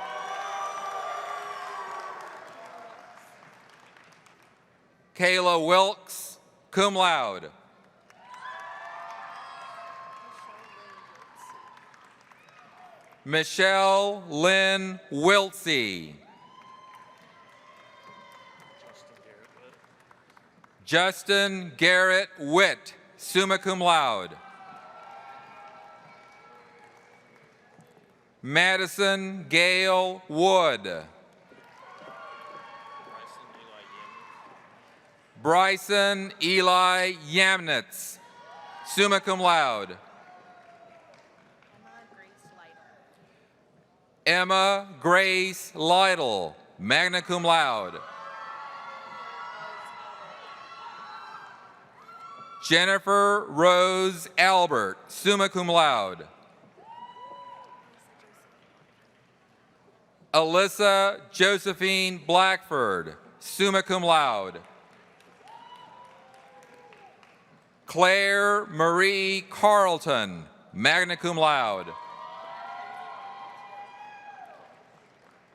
Kayla Wilkes, cum laude. Michelle Lynn Wiltsey. Justin Garrett Witt, summa cum laude. Madison Gale Wood. Bryson Eli Yamnitz, summa cum laude. Emma Grace Lytle, magna cum laude. Jennifer Rose Albert, summa cum laude. Alyssa Josephine Blackford, summa cum laude. Claire Marie Carlton, magna cum laude.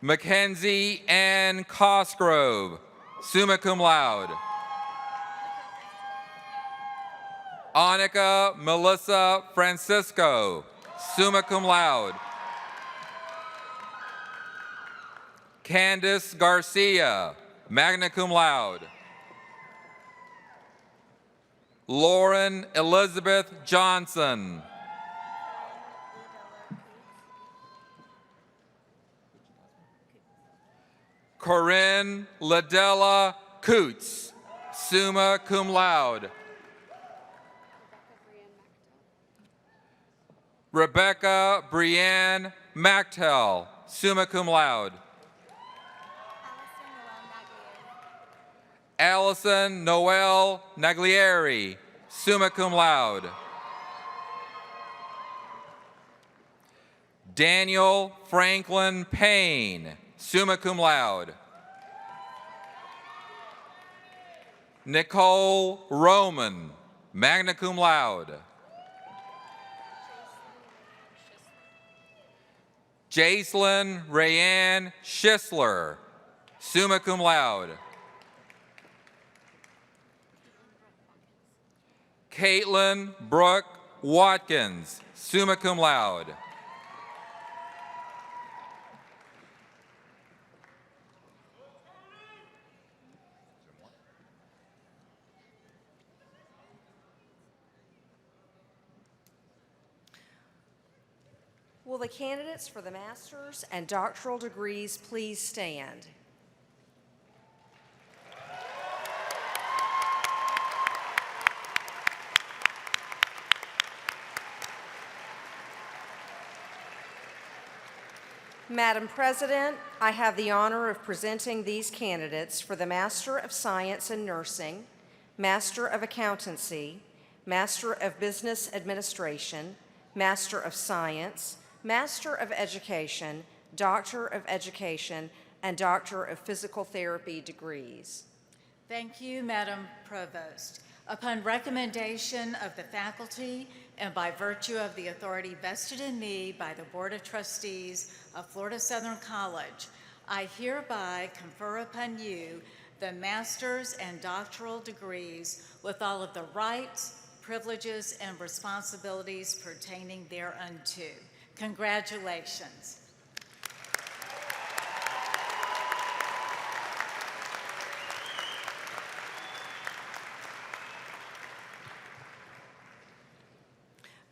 Mackenzie Ann Cosgrove, summa cum laude. Annika Melissa Francisco, summa cum laude. Candace Garcia, magna cum laude. Lauren Elizabeth Johnson. Corinne Ladella Coots, summa cum laude. Rebecca Brianne Mactel, summa cum laude. Allison Noel Naglieri, summa cum laude. Daniel Franklin Payne, summa cum laude. Nicole Roman, magna cum laude. Jacelyn Rayanne Schisler, summa cum laude. Caitlin Brooke Watkins, summa cum laude. Will the candidates for the master's and doctoral degrees please stand? Madam President, I have the honor of presenting these candidates for the Master of Science in Nursing, Master of Accountancy, Master of Business Administration, Master of Science, Master of Education, Doctor of Education, and Doctor of Physical Therapy degrees. Thank you, Madam Provost. Upon recommendation of the faculty and by virtue of the authority vested in me by the Board of Trustees of Florida Southern College, I hereby confer upon you the master's and doctoral degrees with all of the rights, privileges, and responsibilities pertaining thereunto. Congratulations.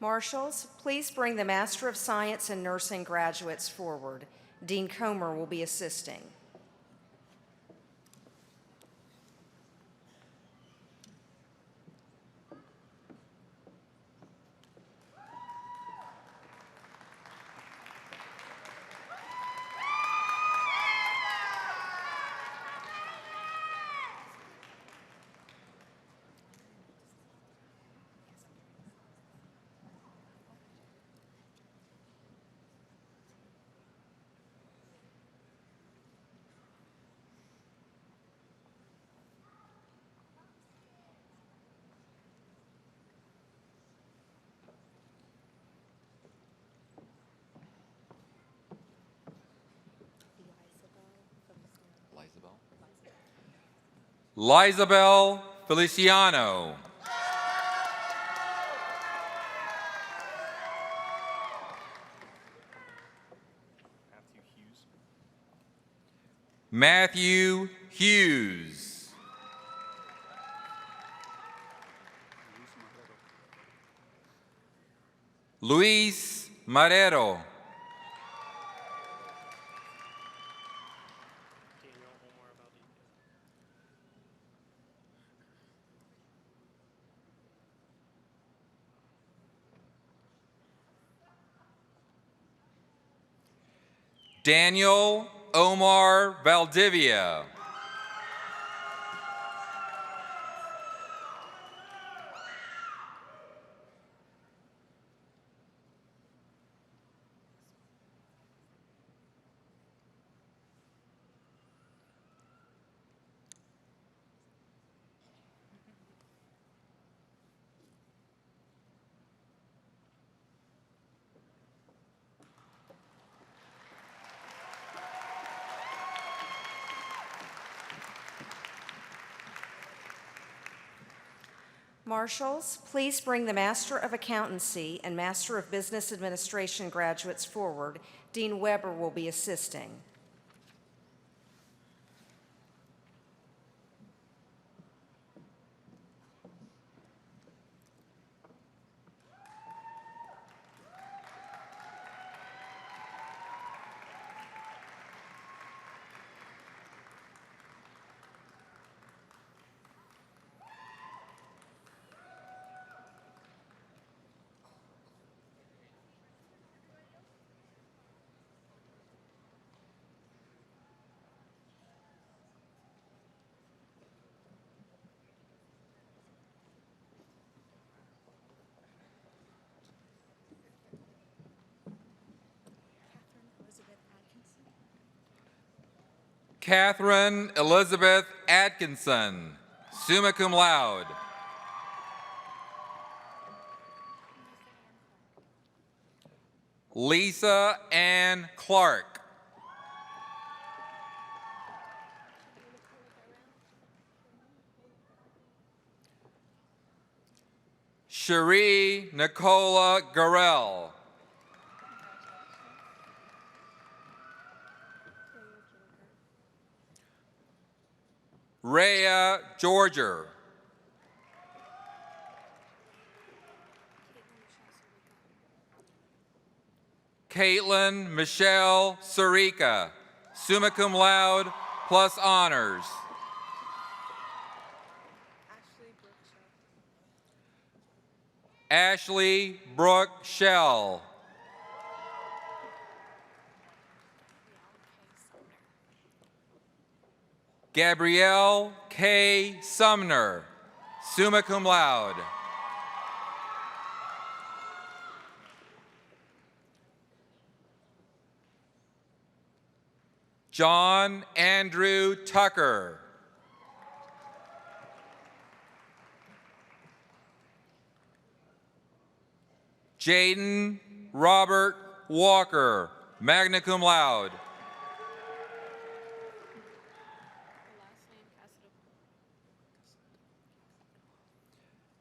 Marshals, please bring the Master of Science in Nursing graduates forward. Dean Comer will be assisting. Lizabel Feliciano. Matthew Hughes. Luis Marrero. Daniel Omar Valdivia. Marshals, please bring the Master of Accountancy and Master of Business Administration graduates forward. Dean Weber will be assisting. Catherine Elizabeth Atkinson, summa cum laude. Lisa Ann Clark. Cherie Nicola Garrell. Rhea Georger. Caitlin Michelle Sarica, summa cum laude plus honors. Ashley Brooke Shell. Gabrielle K. Sumner, summa cum laude. John Andrew Tucker. Jaden Robert Walker, magna cum laude.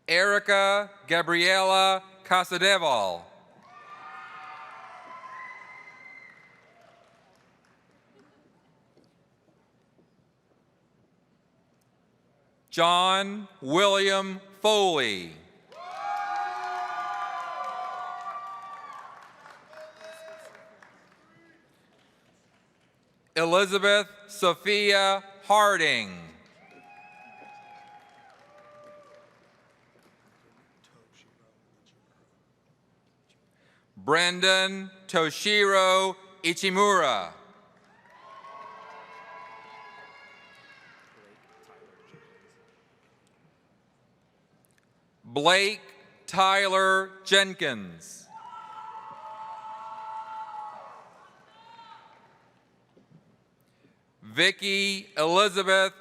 Erica Gabriela Casadeval. John William Foley. Elizabeth Sophia Harding. Brendan Toshiro Ichimura. Blake Tyler Jenkins. Vicky Elizabeth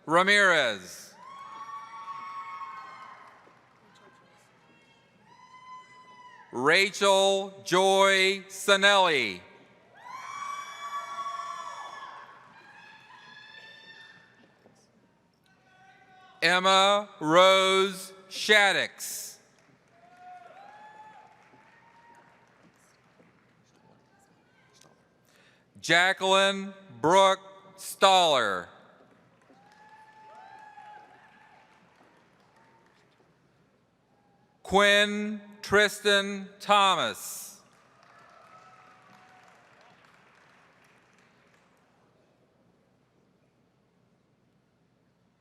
Ramirez. Rachel Joy Sanelli. Emma Rose Shaddix. Jacqueline Brooke Staller. Quinn Tristan Thomas.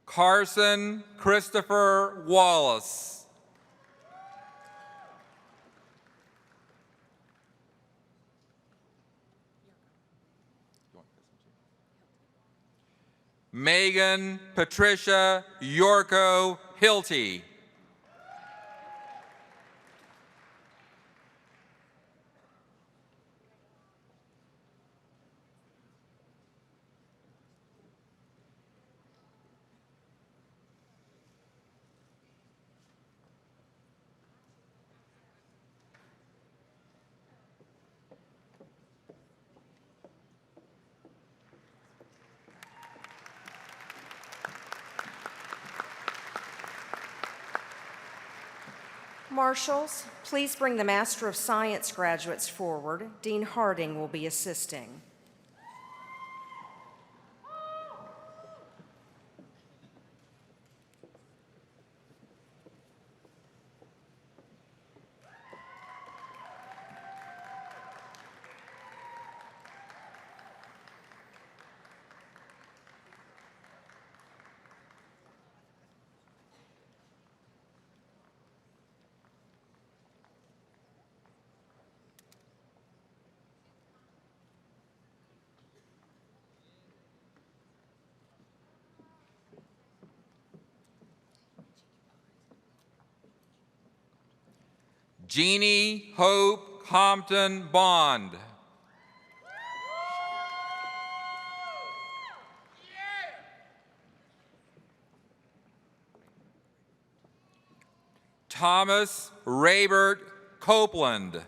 Carson Christopher Wallace. Megan Patricia Yorko Hilty. Marshals, please bring the Master of Science graduates forward. Dean Harding will be assisting. Jeannie Hope Compton Bond. Thomas Raybert Copeland.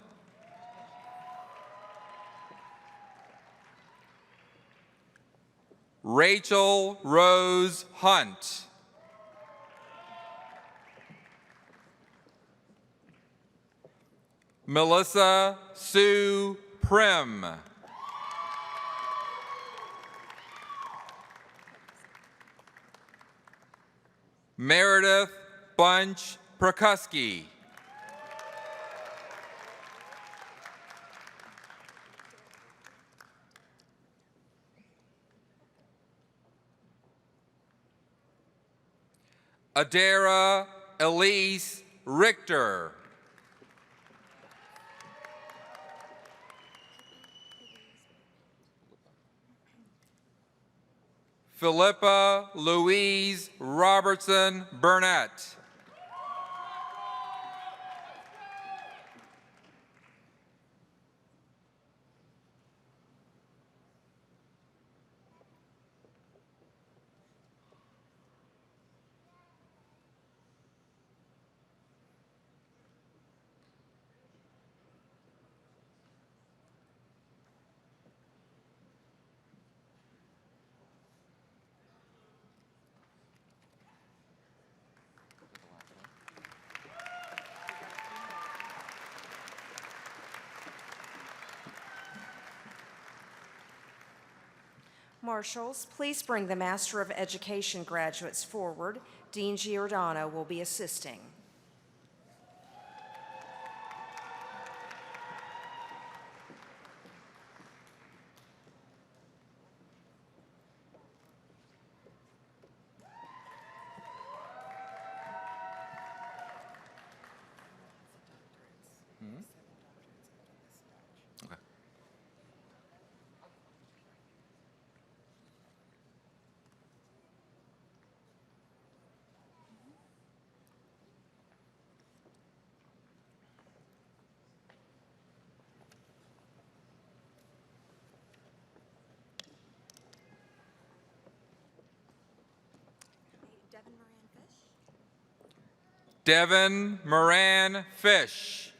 Rachel Rose Hunt. Melissa Sue Prim. Meredith Bunch Prokuski. Adara Elise Richter. Philippa Louise Robertson Burnett. Marshals, please bring the Master of Education graduates forward. Dean Giordano will be assisting. Okay. Devin Moran Fish.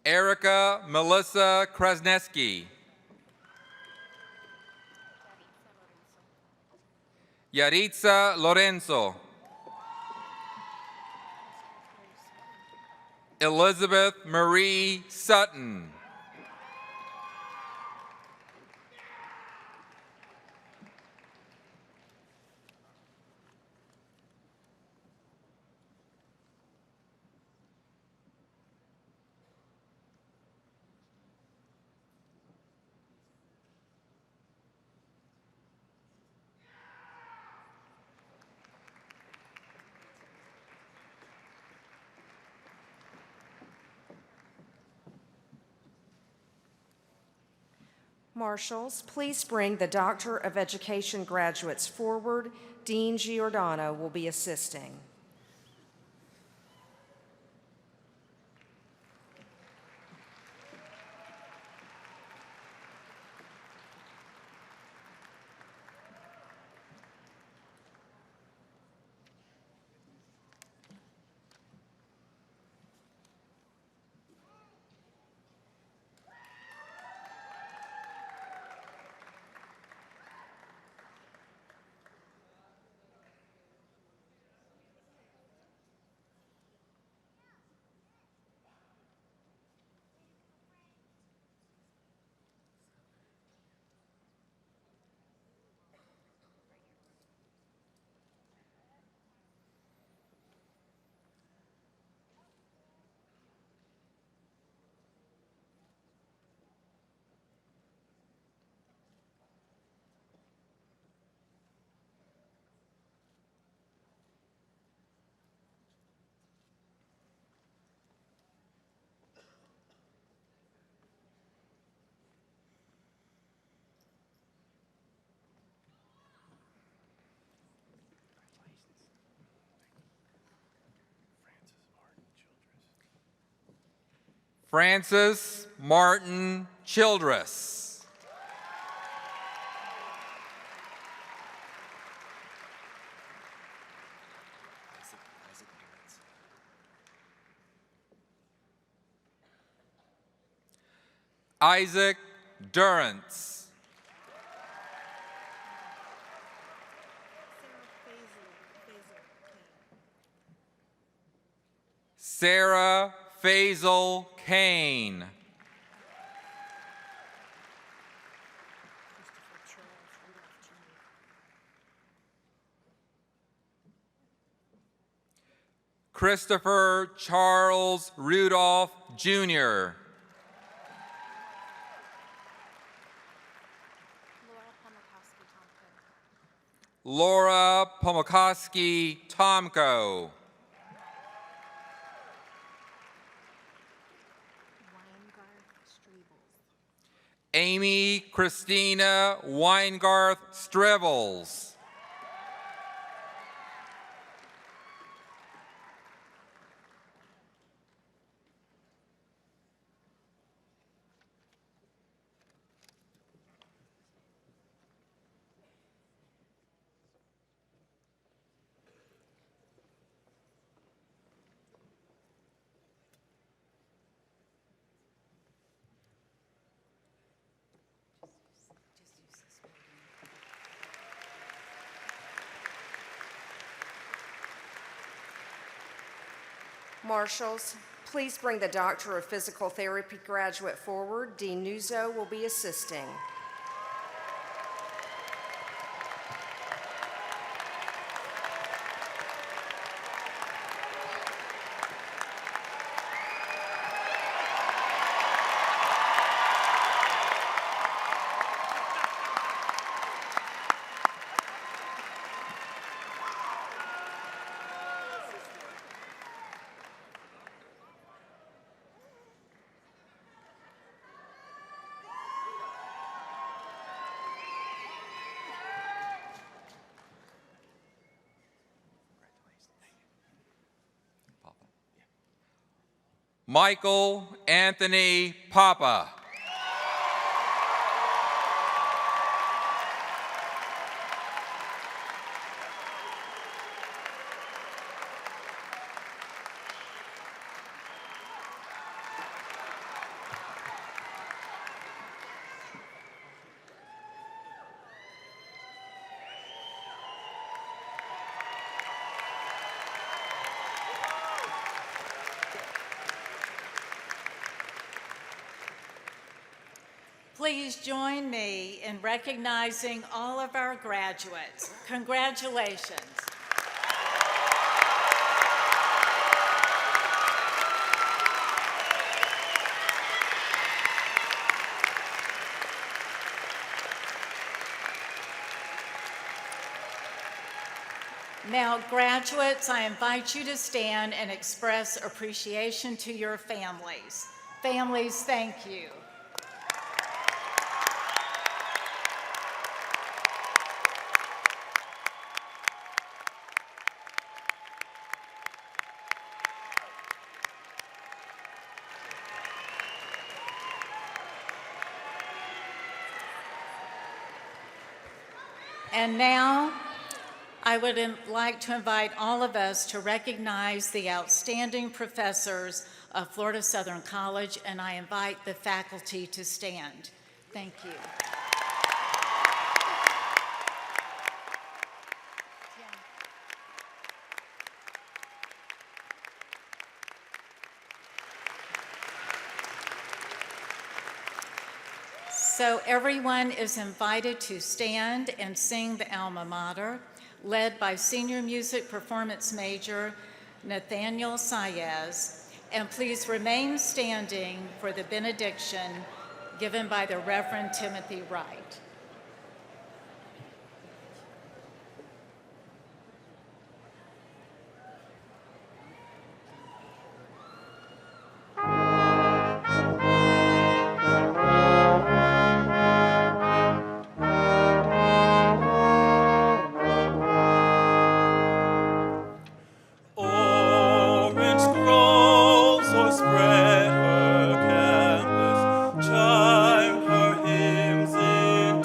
Erica Melissa Krasneski. Yaritza Lorenzo. Elizabeth Marie Sutton. Marshals, please bring the Doctor of Education graduates forward. Dean Giordano will be assisting. Francis Martin Childress. Isaac Durrance. Sarah Faisal Kane. Christopher Charles Rudolph, Jr. Laura Pomokoski Tomko. Amy Christina Weingarth Strivels. Marshals, Please bring the Doctor of Physical Therapy graduate forward. Dean Nuzzo will be assisting. Michael Anthony Papa. Please join me in recognizing all of our graduates. Congratulations. Now, graduates, I invite you to stand and express appreciation to your families. Families, thank you. And now, I would like to invite all of us to recognize the outstanding professors of Florida Southern College, and I invite the faculty to stand. Thank you. So everyone is invited to stand and sing the alma mater, led by senior music performance major Nathaniel Saez. And please remain standing for the benediction given by the Reverend Timothy Wright. Orange scrolls o'erspread her canvas, chime her hymns in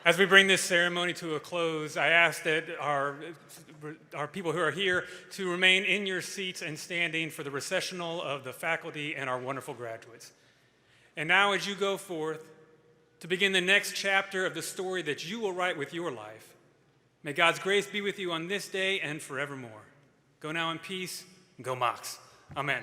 As we bring this ceremony to a close, I ask that our people who are here to remain in your seats and standing for the recessional of the faculty and our wonderful graduates. And now as you go forth to begin the next chapter of the story that you will write with your life, may God's grace be with you on this day and forevermore. Go now in peace, and go Mocs. Amen.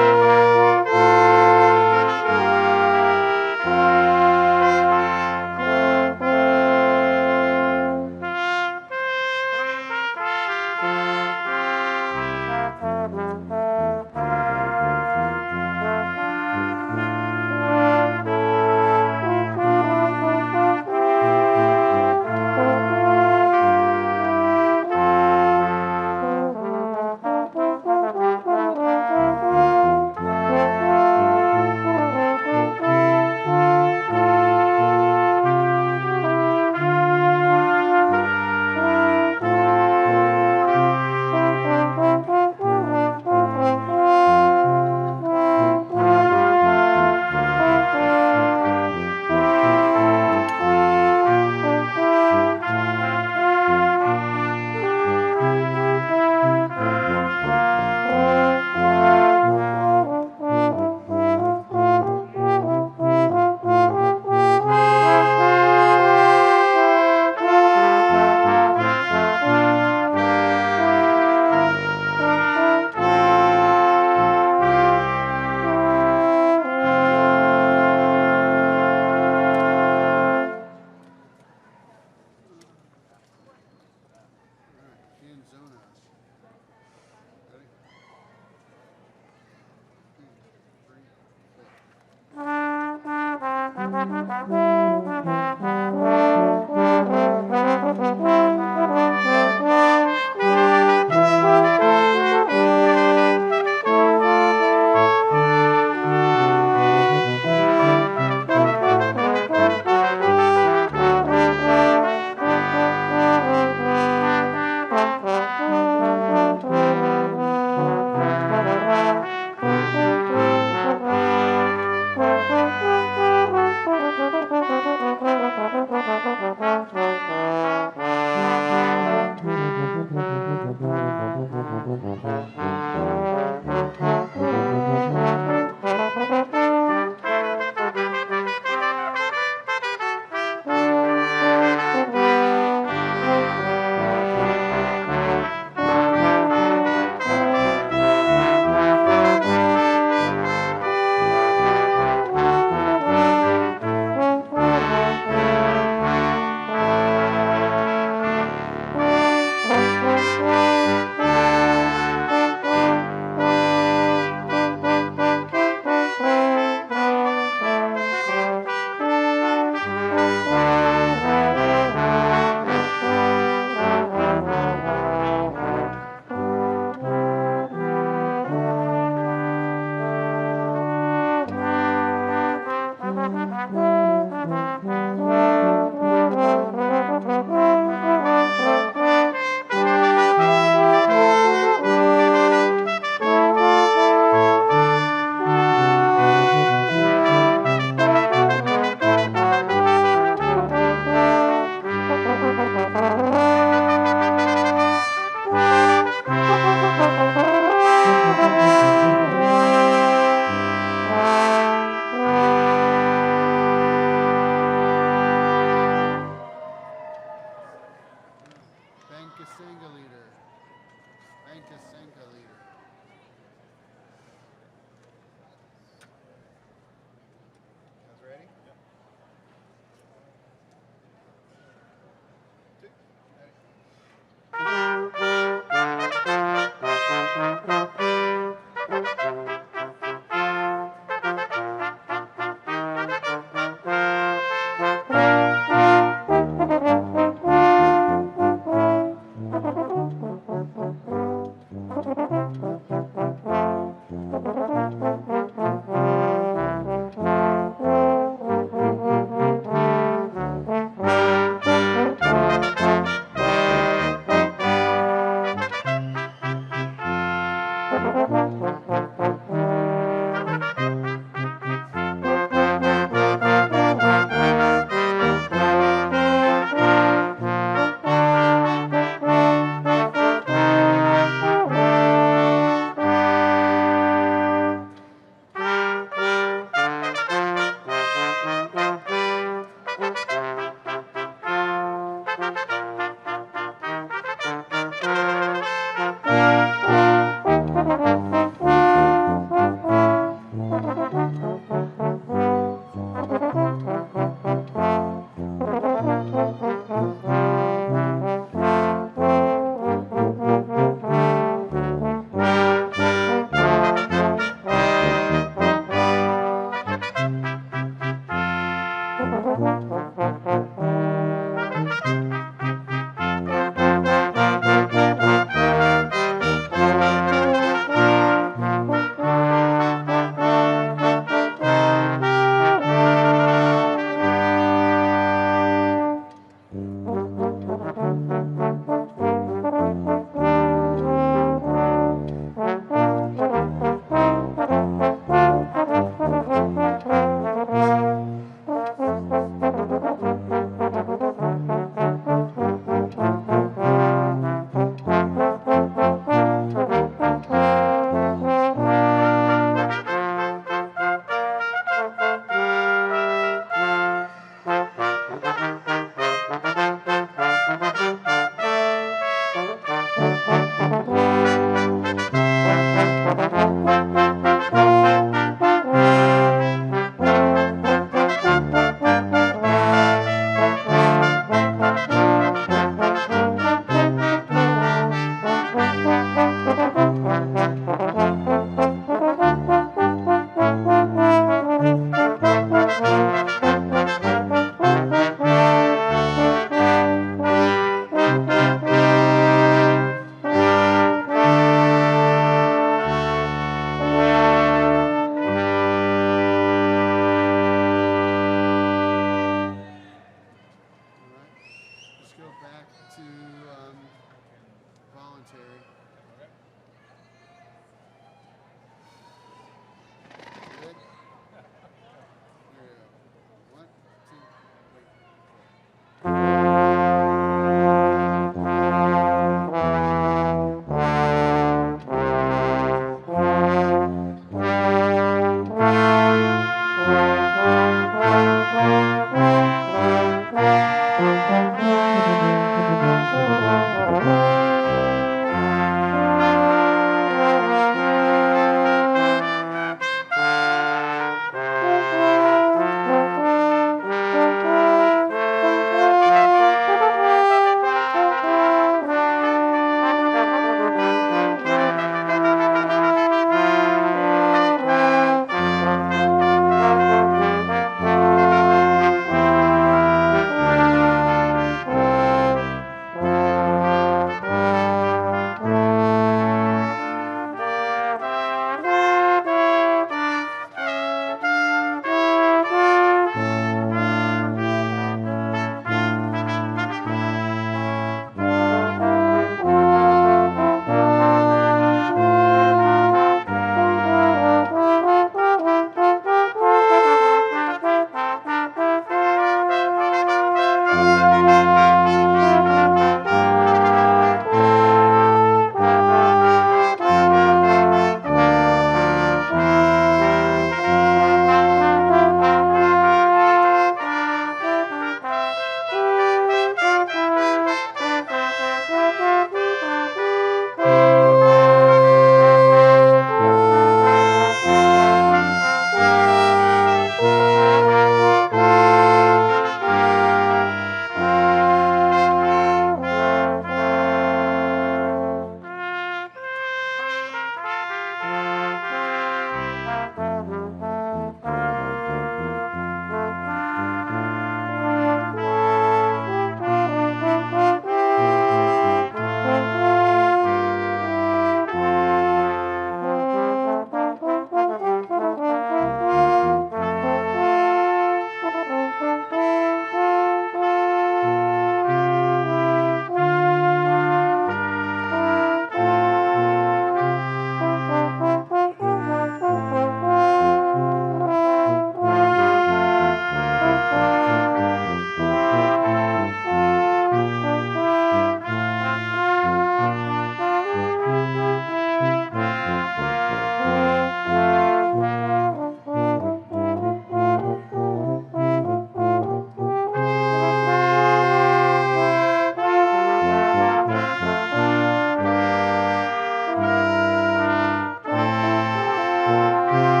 All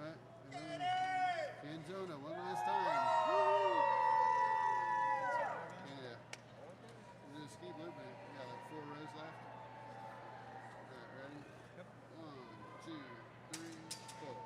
right. Canzona, one last time. Yeah. We'll just keep looping it. We got like 4 rows left. All right, ready? Yep. 1, 2, 3, 4.